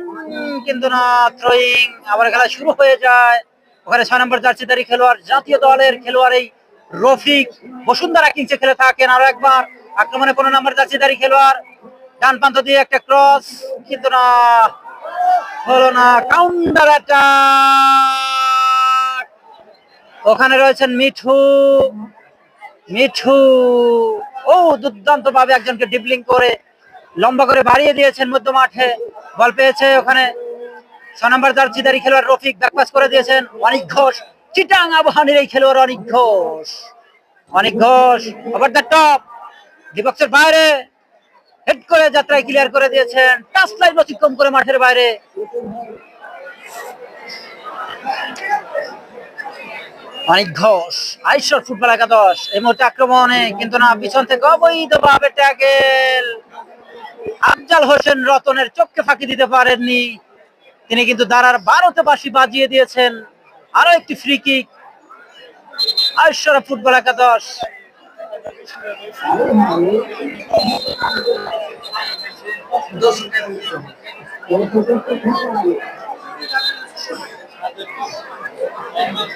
কিন্তু না, থ্রোইং, আবার খেলা শুরু হয়ে যায়। ওখানে 6 নম্বর জার্সিধারী খেলোয়াড় জাতীয় দলের খেলোয়াড় এই রফিক বসুন্ধরা কিংসে খেলে থাকেন। আরো একবার আক্রমণে 15 নম্বর জার্সিধারী খেলোয়াড় ডান প্রান্ত দিয়ে একটা ক্রস, কিন্তু না, হলো না, কাউন্টার অ্যাটাক। ওখানে রয়েছেন মিঠু, মিঠু দুর্দান্ত ভাবে একজনকে ডিবলিং করে লম্বা করে বাড়িয়ে দিয়েছেন মধ্য মাঠে, বল পেয়েছে ওখানে 6 নম্বর জার্সিধারী খেলোয়াড় রফিক, ব্যাকপাস করে দিয়েছেন অনিক ঘোষ, চিটাং আবাহনীর এই খেলোয়াড় অনিক ঘোষ, অনিক ঘোষ ওভার দ্য টপ, ডিবক্সের বাইরে হেড করে যাত্রায় ক্লিয়ার করে দিয়েছেন, টাচ লাইন অতিক্রম করে মাঠের বাইরে। অনেক ঘোষ আইশ্বর ফুটবল একাদশ এই মুহূর্তে আক্রমণে, কিন্তু না, পিছন থেকে অবৈধভাবে ট্যাকেল, আফজাল হোসেন রতনের চোখকে ফাঁকি দিতে পারেননি, তিনি কিন্তু দাঁড়ার 12তে বাঁশি বাজিয়ে দিয়েছেন। আরো একটি ফ্রি কিক আইশ্বর ফুটবল একাদশ।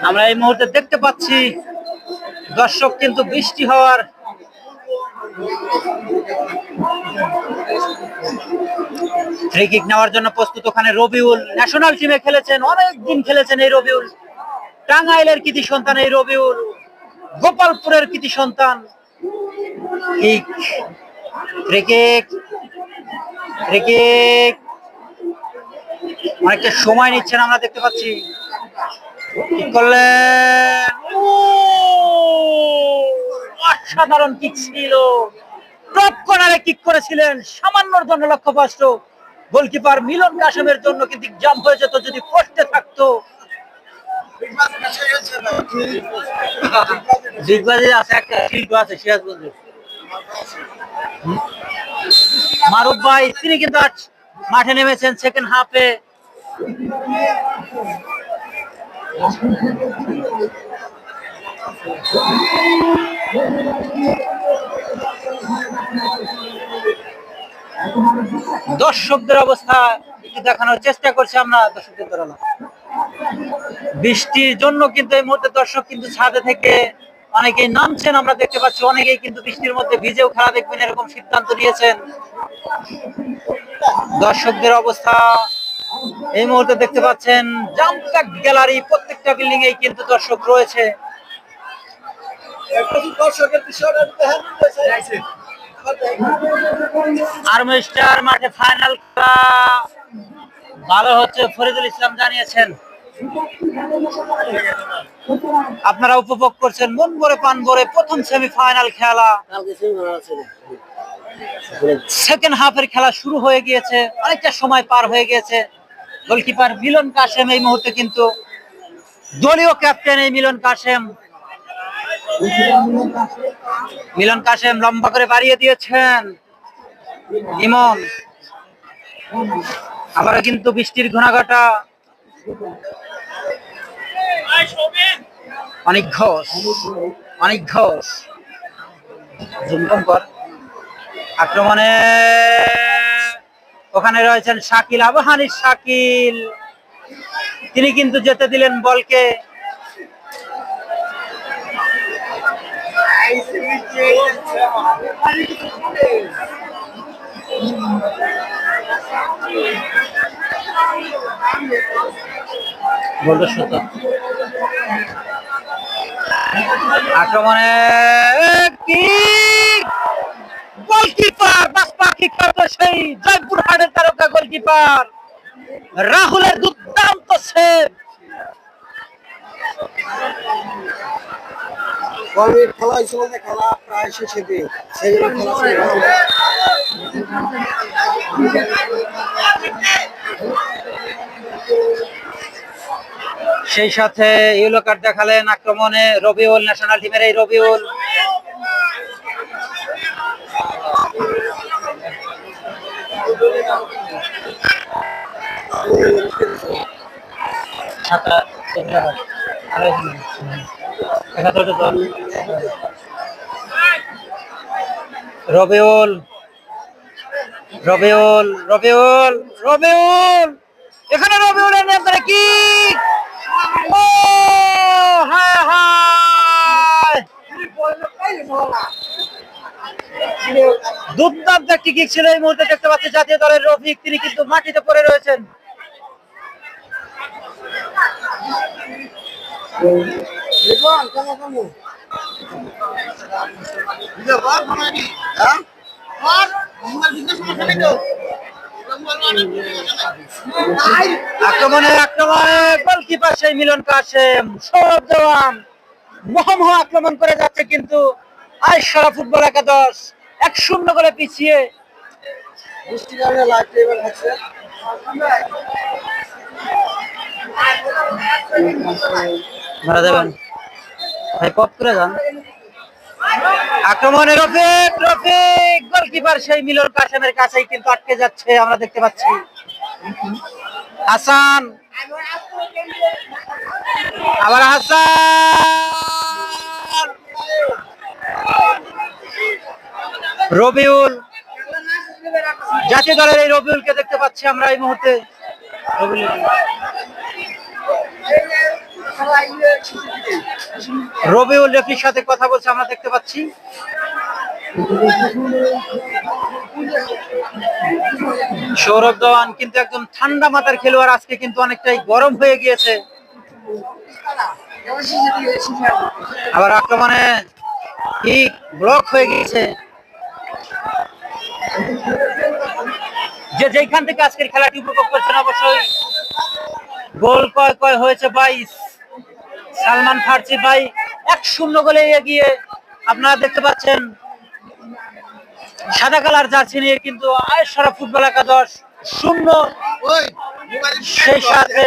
আমরা এই মুহূর্তে দেখতে পাচ্ছি দর্শক কিন্তু বৃষ্টি হওয়ার ফ্রি কিক নেওয়ার জন্য প্রস্তুত। ওখানে রবিউল ন্যাশনাল টিমে খেলেছেন, অনেক দিন খেলেছেন এই রবিউল। টাঙ্গাইলের কৃতি সন্তান এই রবিউল, গোপালপুরের কৃতি সন্তান। Kick, free kick, free kick. অনেকটা সময় নিচ্ছেন আমরা দেখতে পাচ্ছি। কি করলেন, অসাধারণ কিক ছিল। টপ কর্নারে কিক করেছিলেন, সামান্যর জন্য লক্ষ্যভ্রষ্ট। গোলকিপার মিলন কাশেমের জন্য কিন্তু জাম্প হয়ে যেত যদি পোস্টে থাকতো। বিগবাজে আছে একটা শিল্প আছে সিরাজগঞ্জে, মারুফ ভাই, তিনি কিন্তু আজ মাঠে নেমেছেন সেকেন্ড হাফে। দর্শকদের অবস্থা একটু দেখানোর চেষ্টা করছি আমরা। দর্শকদের দ্বারা বৃষ্টির জন্য কিন্তু এই মুহূর্তে দর্শক কিন্তু ছাদে থেকে অনেকেই নামছেন আমরা দেখতে পাচ্ছি। অনেকেই কিন্তু বৃষ্টির মধ্যে ভিজেও খেলা দেখবেন এরকম সিদ্ধান্ত নিয়েছেন। দর্শকদের অবস্থা এই মুহূর্তে দেখতে পাচ্ছেন, জামপ্যাক গ্যালারি, প্রত্যেকটা বিল্ডিং এই কিন্তু দর্শক রয়েছে। আর্মস্টার মাঠে ফাইনাল খেলা ভালো হচ্ছে, ফরিদুল ইসলাম জানিয়েছেন। আপনারা উপভোগ করছেন মন ভরে প্রাণ ভরে প্রথম সেমিফাইনাল খেলা। সেকেন্ড হাফের খেলা শুরু হয়ে গিয়েছে, অনেকটা সময় পার হয়ে গিয়েছে। গোলকিপার মিলন কাশেম এই মুহূর্তে কিন্তু দলীয় ক্যাপ্টেন। এই মিলন কাশেম, মিলন কাশেম লম্বা করে বাড়িয়ে দিয়েছেন ইমন। আবার কিন্তু বৃষ্টির ঘনাঘটা, অনেক ঘোষ, অনেক ঘোষ আক্রমণে। ওখানে রয়েছেন শাকিল, আবাহানির শাকিল, তিনি কিন্তু যেতে দিলেন বলকে। আক্রমণে গোলকিপার সেই জয়পুরহাটের তারকা গোলকিপার রাহুলের দুর্দান্ত সেভ। খেলা হয়েছিল যে খেলা প্রায় শেষে দিয়ে সেই সাথে ইয়েলো কার্ড দেখালেন আক্রমণে রবিউল, ন্যাশনাল টিমের এই রবিউল। রবিউল, রবিউল, রবিউল, রবিউল, এখানে রবিউলের নেতারে কি দুর্দান্ত একটি কিক ছিল। এই মুহূর্তে দেখতে পাচ্ছি জাতীয় দলের রফিক, তিনি কিন্তু মাটিতে পড়ে রয়েছেন। আক্রমণে আক্রমণে গোলকিপার সেই মিলন কাশেম, সব জওয়ান মোহাম্মদ আক্রমণ করে যাচ্ছে, কিন্তু আইসারা ফুটবল একাদশ 1-0 করে পিছিয়ে। মারা যাবেন ভাই, পপ করে যান। আক্রমণে রফিক, রফিক, গোলকিপার সেই মিলন কাশেমের কাছেই কিন্তু আটকে যাচ্ছে আমরা দেখতে পাচ্ছি। হাসান, আবার হাসান, রবিউল, জাতীয় দলের এই রবিউলকে দেখতে পাচ্ছি আমরা এই মুহূর্তে। রবিউল রেফির সাথে কথা বলছে আমরা দেখতে পাচ্ছি। সৌরভ দেওয়ান কিন্তু একদম ঠান্ডা মাথার খেলোয়াড়, আজকে কিন্তু অনেকটাই গরম হয়ে গিয়েছে। আবার আক্রমণে ঠিক ব্লক হয়ে গিয়েছে। যে যেখান থেকে আজকের খেলাটি উপভোগ করছেন অবশ্যই গোল কয় কয় হয়েছে 22। সালমান ফার্সি ভাই 1-0 গোলে এগিয়ে। আপনারা দেখতে পাচ্ছেন সাদা কালার জার্সি নিয়ে কিন্তু আয়েশরা ফুটবল একাদশ 0। সেই সাথে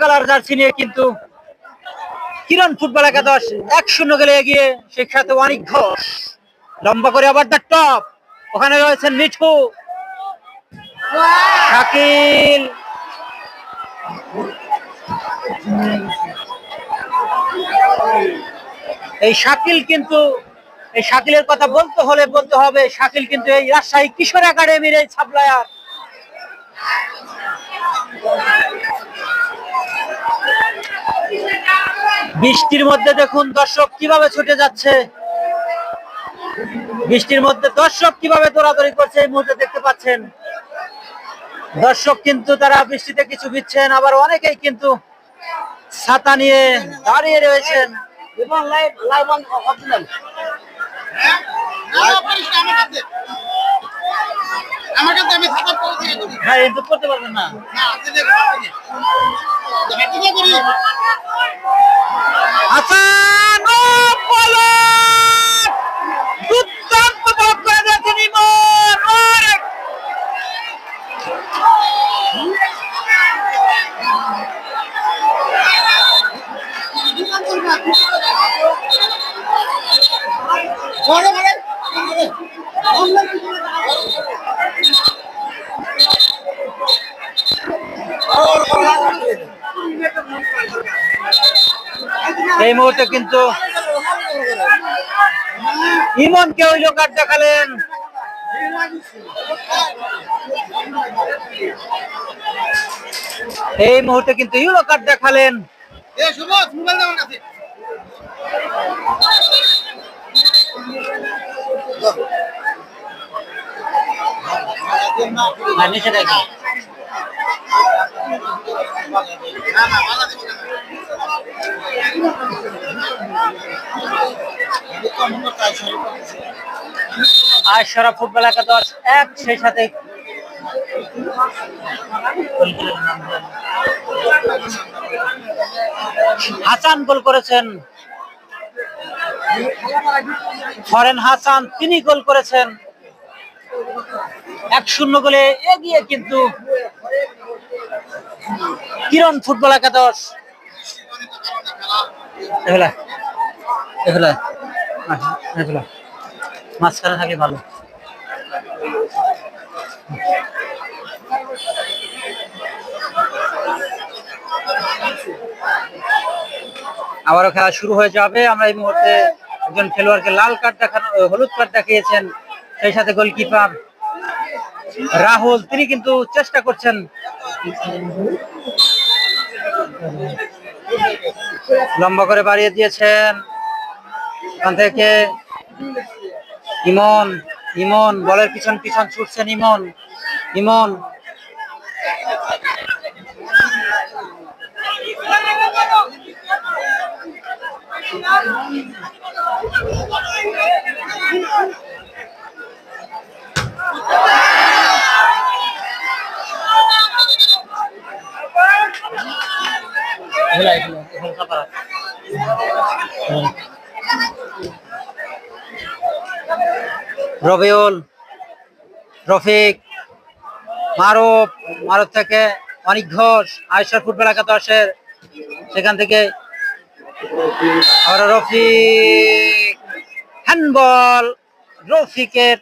কালার জার্সি নিয়ে কিন্তু কিরণ ফুটবল একাদশ 1-0 গোলে এগিয়ে। সেই সাথে অনেক ঘোষ লম্বা করে আবার দ্য টপ, ওখানে রয়েছেন মিঠু, শাকিল, এই শাকিল কিন্তু এই শাকিলের কথা বলতে হবে। শাকিল কিন্তু এই রাজশাহী কিশোর একাডেমির এই সাপ্লায়ার। বৃষ্টির মধ্যে দেখুন দর্শক কিভাবে ছুটে যাচ্ছে, বৃষ্টির মধ্যে দর্শক কিভাবে দৌড়াদৌড়ি করছে এই মুহূর্তে দেখতে পাচ্ছেন। দর্শক কিন্তু তারা বৃষ্টিতে কিছু ভিজছেন, আবার অনেকেই কিন্তু ছাতা নিয়ে দাঁড়িয়ে রয়েছেন। হ্যাঁ, কিন্তু করতে পারবেন না। আচ্ছা, দুর্দান্ত বল করে দিয়েছেন ইমন। এই মুহূর্তে কিন্তু ইমনকে ওই লোক কার্ড দেখালেন। এই মুহূর্তে কিন্তু ইউরো কার্ড দেখালেন। নিচে দেখেন আয়েশরা ফুটবল একাদশ 1, সেই সাথে হাসান গোল করেছেন। ফরেন হাসান তিনি গোল করেছেন। 1-0 গোলে এগিয়ে কিন্তু কিরণ ফুটবল একাদশ। মাঝখানে থাকলে ভালো। আবারও খেলা শুরু হয়ে যাবে। আমরা এই মুহূর্তে একজন খেলোয়াড়কে লাল কার্ড দেখানো, হলুদ কার্ড দেখিয়েছেন। সেই সাথে গোলকিপার রাহুল তিনি কিন্তু চেষ্টা করছেন, লম্বা করে বাড়িয়ে দিয়েছেন। ওখান থেকে ইমন বলের পিছন ছুটছেন। ইমন রবিউল, রফিক, মারুফ থেকে অনেক ঘোষ আয়েশা ফুটবল একাদশের। সেখান থেকে আবার রফিক, হ্যান্ডবল রফিকের,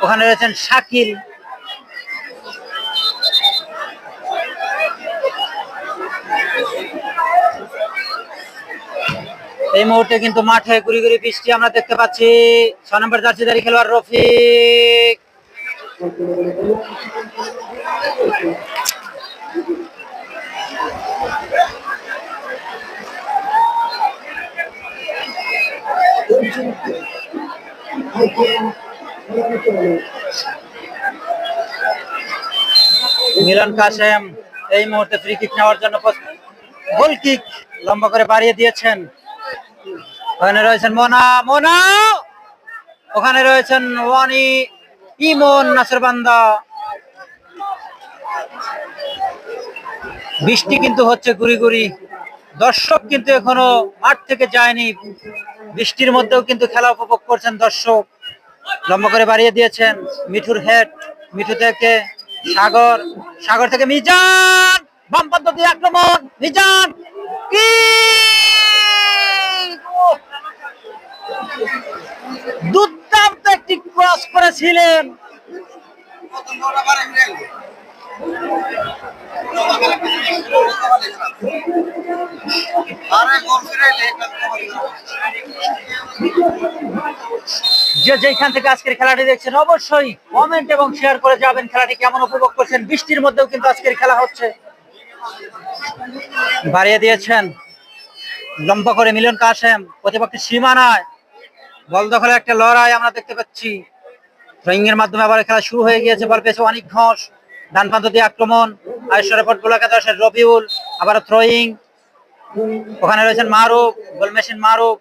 ওখানে রয়েছেন শাকিল। এই মুহূর্তে কিন্তু মাঠে গুড়ি গুড়ি বৃষ্টি আমরা দেখতে পাচ্ছি। 6 নম্বর জার্সিধারী খেলোয়াড় রফিক মিলন কাসেম এই মুহূর্তে ফ্রি কিক নেওয়ার জন্য গোল কিক লম্বা করে বাড়িয়ে দিয়েছেন। ওখানে রয়েছেন মোনা, মোনা ওখানে রয়েছেন ওয়ানি, ইমন, নাসেরবান্দা। বৃষ্টি কিন্তু হচ্ছে গুড়ি গুড়ি, দর্শক কিন্তু এখনো মাঠ থেকে যায়নি, বৃষ্টির মধ্যেও কিন্তু খেলা উপভোগ করছেন দর্শক। লম্বা করে বাড়িয়ে দিয়েছেন, মিঠুর হেড, মিঠু থেকে সাগর, সাগর থেকে মিজান, বাম প্রান্ত দিয়ে আক্রমণ, মিজান কি দুর্দান্ত একটি ক্রস করেছিলেন। যে যেখান থেকে আজকের খেলাটি দেখছেন অবশ্যই কমেন্ট এবং শেয়ার করে যাবেন খেলাটি কেমন উপভোগ করছেন। বৃষ্টির মধ্যেও কিন্তু আজকের খেলা হচ্ছে। বাড়িয়ে দিয়েছেন লম্বা করে মিলন কাসেম, প্রতিপক্ষের সীমানায় বল দখলে একটা লড়াই আমরা দেখতে পাচ্ছি। থ্রোয়িং এর মাধ্যমে আবার খেলা শুরু হয়ে গিয়েছে। বল পেয়েছে অনেক ঘোষ, ডান প্রান্ত দিয়ে আক্রমণ, আয়েশ্বরের ফুটবল একাদশের রবিউল, আবার থ্রোয়িং, ওখানে রয়েছেন মারুফ, গোল মেশিন মারুফ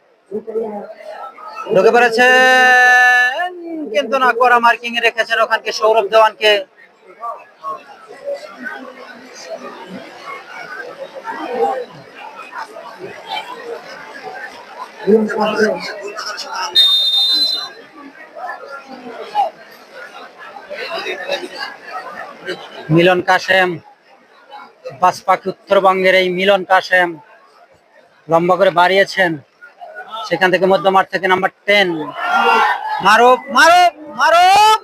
ঢুকে পড়েছে কিন্তু না, করা মার্কিং এ রেখেছেন ওখানকে সৌরভ দেওয়ানকে। মিলন কাসেম, বাসপাখি উত্তরবঙ্গের এই মিলন কাসেম লম্বা করে বাড়িয়েছেন, সেখান থেকে মধ্যমাঠ থেকে নাম্বার 10 মারুফ, মারুফ, মারুফ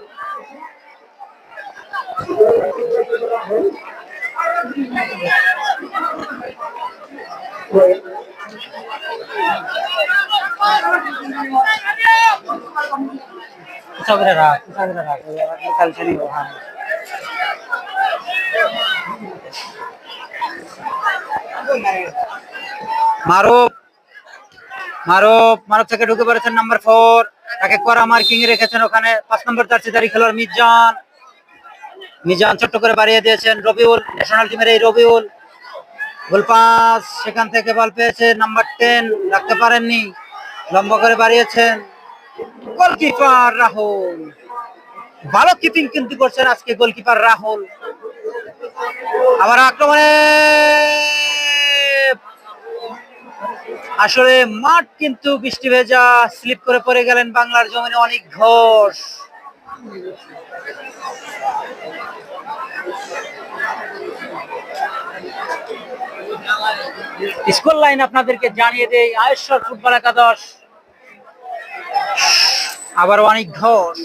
মারুফ, মারুফ, মারুফ থেকে ঢুকে পড়েছেন নাম্বার 4, তাকে করা মার্কিং এ রেখেছেন ওখানে 5 নম্বর জার্সিধারী খেলোয়াড় মিজান। মিজান ছোট্ট করে বাড়িয়ে দিয়েছেন, রবিউল, ন্যাশনাল টিমের এই রবিউল, গোল পাস, সেখান থেকে বল পেয়েছে নাম্বার 10, রাখতে পারেননি, লম্বা করে বাড়িয়েছেন গোলকিপার রাহুল। ভালো কিপিং কিন্তু করছেন আজকে গোলকিপার রাহুল। আবার আক্রমণে আসলে মাঠ কিন্তু বৃষ্টি ভেজা, স্লিপ করে পড়ে গেলেন বাংলার জমিনে অনেক ঘোষ। স্কোর লাইন আপনাদেরকে জানিয়ে দেই, আয়েশ্বর ফুটবল একাদশ, আবার অনেক ঘোষ,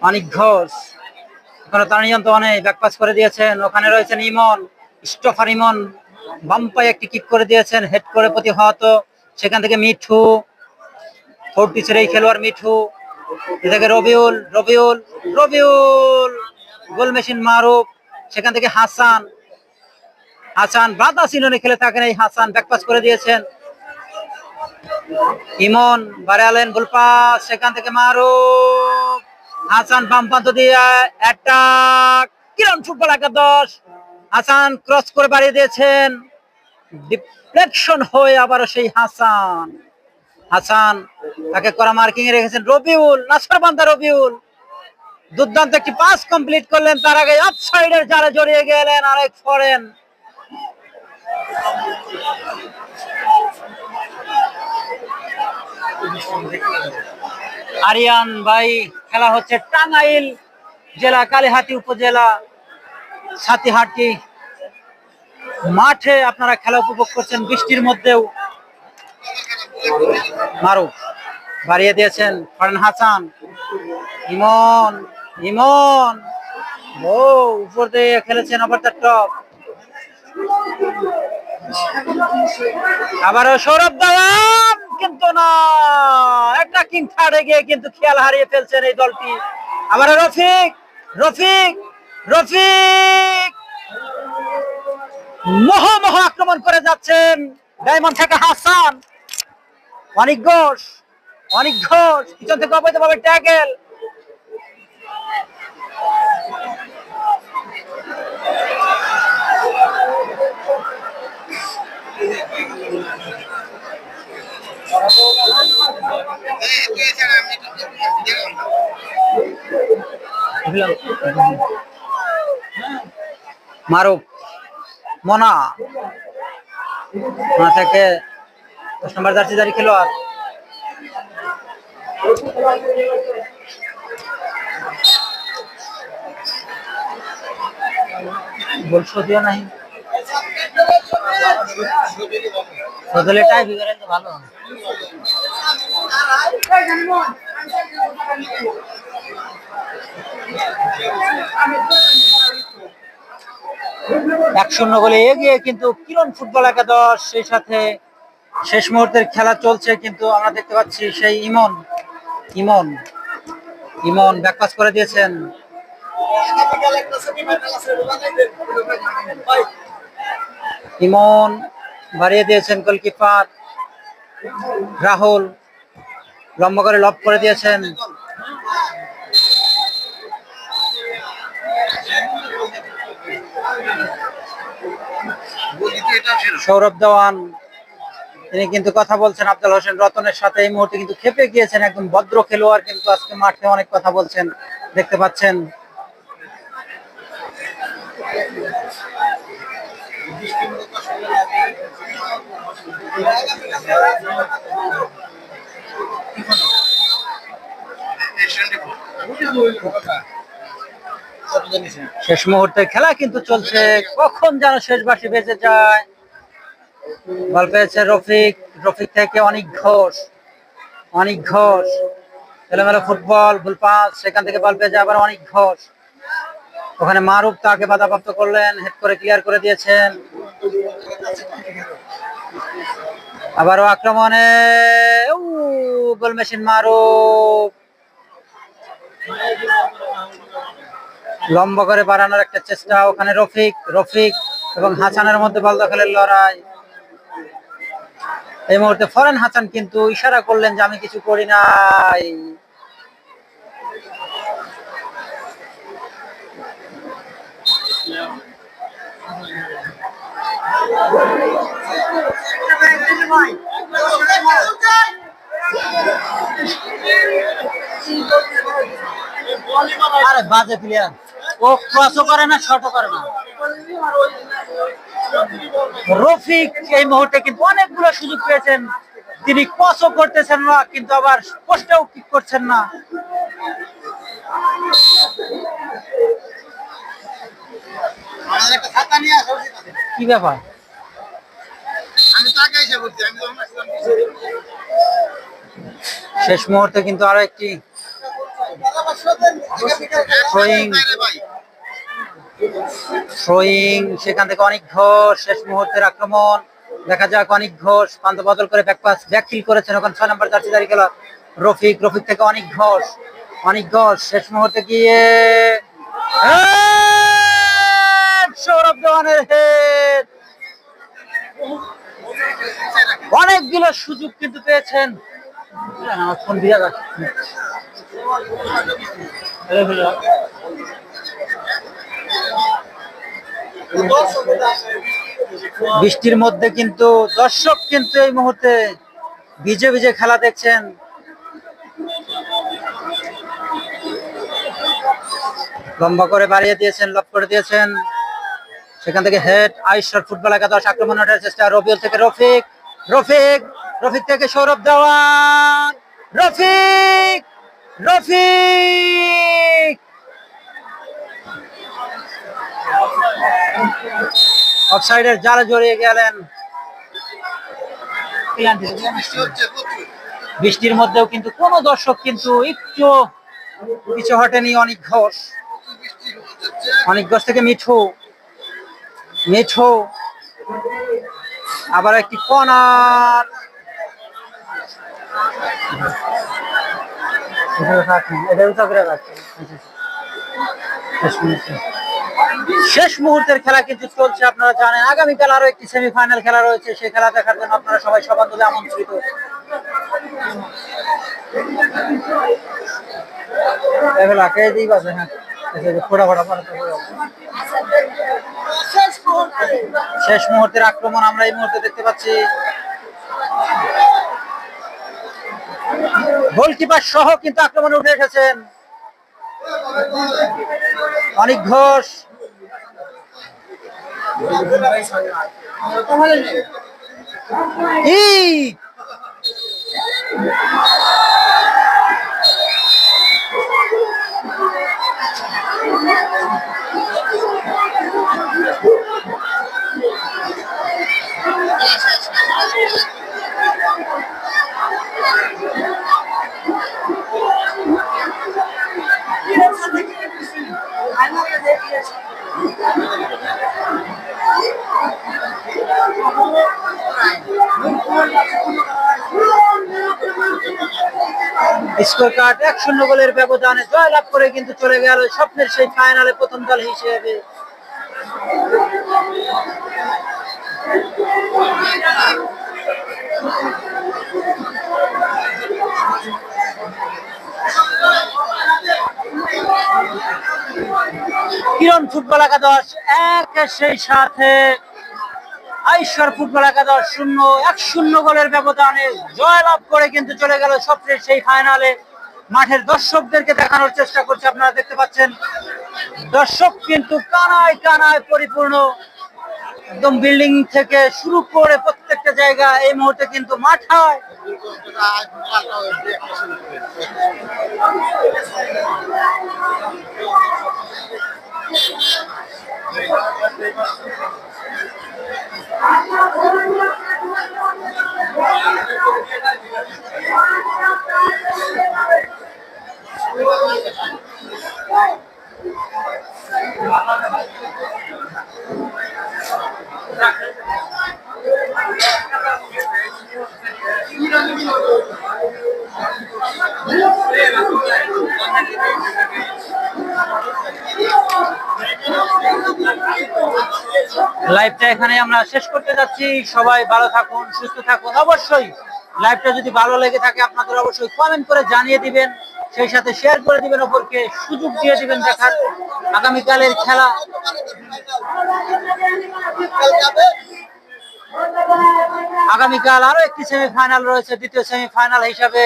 অনেক ঘোষ এখনো তার নিয়ন্ত্রণে ব্যাকপাস করে দিয়েছেন। ওখানে রয়েছেন ইমন, স্টফার ইমন, বাম পায়ে একটি কিক করে দিয়েছেন, হেড করে প্রতিহত, সেখান থেকে মিঠু, 40 এই খেলোয়াড় মিঠু, এদিকে রবিউল, রবিউল, রবিউল, গোল মেশিন মারুফ, সেখান থেকে হাসান, হাসান বাদা সিননে খেলে থাকেন এই হাসান, ব্যাকপাস করে দিয়েছেন ইমন, বাড়ালেন গোল পাস, সেখান থেকে মারুফ, হাসান বাম প্রান্ত দিয়ে অ্যাটাক, কিরণ ফুটবল একাদশ, হাসান ক্রস করে বাড়িয়ে দিয়েছেন, ডিফ্লেকশন হয়ে আবারও সেই হাসান, হাসান তাকে করা মার্কিং এ রেখেছেন রবিউল, নাসরবান্দা রবিউল, দুর্দান্ত একটি পাস কমপ্লিট করলেন, তার আগে অফসাইডের জালে জড়িয়ে গেলেন আরেক ফরেন। আরিয়ান ভাই, খেলা হচ্ছে টাঙ্গাইল জেলা কালিহাতী উপজেলা সাতিহাটি মাঠে, আপনারা খেলা উপভোগ করছেন বৃষ্টির মধ্যেও। মারুফ বাড়িয়ে দিয়েছেন, ফরহান হাসান, ইমন, ইমন ও উপর দিয়ে খেলেছেন ওভার দ্য টপ, আবারও সৌরভ দেওয়ান, কিন্তু না, অ্যাটাকিং থার্ডে গিয়ে কিন্তু খেয়াল হারিয়ে ফেলছেন এই দলটি। আবারও রফিক, রফিক, রফিক মহা আক্রমণ করে যাচ্ছেন ডায়মন্ড থেকে হাসান। অনেক ঘোষ পিছন থেকে অবৈধভাবে ট্যাকেল। মারুফ মোনা থেকে 10 নম্বর জার্সিধারী খেলোয়াড়। গোল শোধিও নাই বদলে টাই বিগড়ে তো ভালো। এক শূন্য গোলে এগিয়ে কিন্তু কিরণ ফুটবল একাদশ। সেই সাথে শেষ মুহূর্তের খেলা চলছে, কিন্তু আমরা দেখতে পাচ্ছি সেই ইমন ব্যাকপাস করে দিয়েছেন। ইমন বাড়িয়ে দিয়েছেন গোলকিপার রাহুল, লম্বা করে লব করে দিয়েছেন। সৌরভ দেওয়ান তিনি কিন্তু কথা বলছেন আফজাল হোসেন রতনের সাথে। এই মুহূর্তে কিন্তু খেপে গিয়েছেন, একদম ভদ্র খেলোয়াড় কিন্তু আজকে মাঠে অনেক কথা বলছেন, দেখতে পাচ্ছেন। শেষ মুহূর্তে খেলা কিন্তু চলছে, কখন যেন শেষ বাঁশি বেজে যায়। বল পেয়েছে রফিক থেকে অনেক ঘোষ এলোমেলো ফুটবল, ভুল পাস, সেখান থেকে বল পেয়ে যায় আবার অনেক ঘোষ। ওখানে মারুফ তাকে বাধাপ্রাপ্ত করলেন, হেড করে ক্লিয়ার করে দিয়েছেন। আবারও আক্রমণে গোল মেশিন মারুফ, লম্বা করে বাড়ানোর একটা চেষ্টা। ওখানে রফিক এবং হাসানের মধ্যে বল দখলের লড়াই। এই মুহূর্তে ফরেন হাসান কিন্তু ইশারা করলেন যে আমি কিছু করি নাই। আরে বাজে প্লেয়ার, ও ক্রসও করে না, শটও করে না। রফিক এই মুহূর্তে কিন্তু অনেকগুলো সুযোগ পেয়েছেন, তিনি ক্রসও করতেছেন না, কিন্তু আবার পোস্টেও কিক করছেন না। কি ব্যাপার? শেষ মুহূর্তে কিন্তু আরো একটি থ্রোয়িং, সেখান থেকে অনেক ঘোষ। শেষ মুহূর্তের আক্রমণ, দেখা যাক অনেক ঘোষ প্রান্ত বদল করে ব্যাকফিল করেছেন। ওখানে 6 নম্বর জার্সিধারী খেলোয়াড় রফিক থেকে অনেক ঘোষ। শেষ মুহূর্তে গিয়ে সৌরভ দেওয়ানের হেড। অনেকগুলো সুযোগ কিন্তু পেয়েছেন। বৃষ্টির মধ্যে কিন্তু দর্শক কিন্তু এই মুহূর্তে ভিজে খেলা দেখছেন। লম্বা করে বাড়িয়ে দিয়েছেন, লক করে দিয়েছেন। সেখান থেকে হেড আইশ্বর ফুটবল একাদশ। আক্রমণ ওঠার চেষ্টা রবিউল থেকে রফিক থেকে সৌরভ দেওয়ান। রফিক অফসাইডের জালে জড়িয়ে গেলেন। বৃষ্টির মধ্যেও কিন্তু কোন দর্শক কিন্তু একটু পিছু হটেনি। অনেক ঘোষ থেকে মিঠু আবার একটি কর্নার। শেষ মুহূর্তের খেলা কিন্তু চলছে, আপনারা জানেন। আগামীকাল আরো একটি সেমিফাইনাল খেলা রয়েছে, সেই খেলা দেখার জন্য আপনারা সবাই সবান্ধবে আমন্ত্রিত। শেষ মুহূর্তের আক্রমণ আমরা এই মুহূর্তে দেখতে পাচ্ছি। গোলকিপার সহ কিন্তু আক্রমণে উঠে এসেছেন অনিক ঘোষ। স্কোর কার্ড 1-0 গোলের ব্যবধানে জয়লাভ করে কিন্তু চলে গেল স্বপ্নের সেই ফাইনালে প্রথম দল হিসেবে। কিরণ ফুটবল একাদশ 1, সেই সাথে আইশ্বর ফুটবল একাদশ 0। 1-0 গোলের ব্যবধানে জয়লাভ করে কিন্তু চলে গেল স্বপ্নের সেই ফাইনালে। মাঠের দর্শকদেরকে দেখানোর চেষ্টা করছে, আপনারা দেখতে পাচ্ছেন দর্শক কিন্তু কানায় কানায় পরিপূর্ণ। একদম বিল্ডিং থেকে শুরু করে প্রত্যেকটা জায়গা এই মুহূর্তে কিন্তু মাঠায়। লাইভটা এখানে আমরা শেষ করতে যাচ্ছি। সবাই ভালো থাকুন, সুস্থ থাকুন। অবশ্যই লাইভটা যদি ভালো লেগে থাকে আপনাদের অবশ্যই কমেন্ট করে জানিয়ে দিবেন, সেই সাথে শেয়ার করে দিবেন, অপরকে সুযোগ দিয়ে দিবেন দেখার আগামীকালের খেলা। আগামীকাল আরো একটি সেমিফাইনাল রয়েছে, দ্বিতীয় সেমিফাইনাল হিসাবে।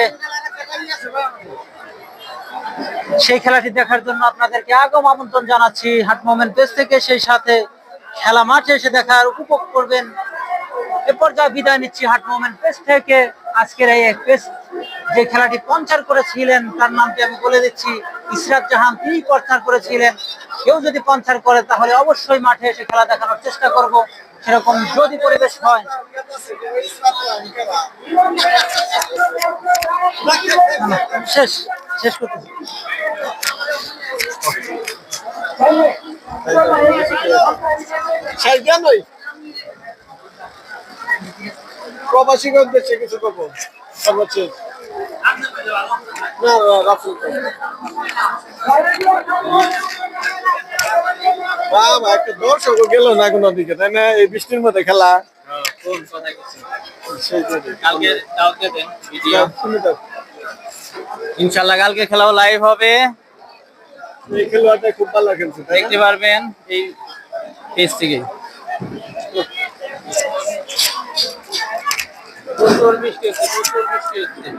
সেই খেলাটি দেখার জন্য আপনাদেরকে আগম আমন্ত্রণ জানাচ্ছি হাট মোমেন্ট পেজ থেকে। সেই সাথে খেলা মাঠে এসে দেখার উপভোগ করবেন। এ পর্যায়ে বিদায় নিচ্ছি হাট মোমেন্ট পেজ থেকে। আজকের এই পেজ যে খেলাটি স্পন্সর করেছিলেন তার নামটি আমি বলে দিচ্ছি, ইসরাত জাহান, তিনি স্পন্সর করেছিলেন। কেউ যদি স্পন্সর করে তাহলে অবশ্যই মাঠে এসে খেলা দেখানোর চেষ্টা করব, সেরকম যদি পরিবেশ হয়। শেষ শেষ করতেছি। প্রবাসী উদ্দেশ্যে কিছু করবো সর্বোচ্চ একটা দর্শক গেল না কোনো দিকে, তাই না? এই বৃষ্টির মধ্যে খেলা। ইনশাল্লাহ কালকে খেলাও লাইভ হবে, এই খেলোয়াড়টা খুব ভালো খেলছে, দেখতে পারবেন এই পেজ থেকে। প্রচুর বৃষ্টি হচ্ছে, প্রচুর বৃষ্টি হচ্ছে।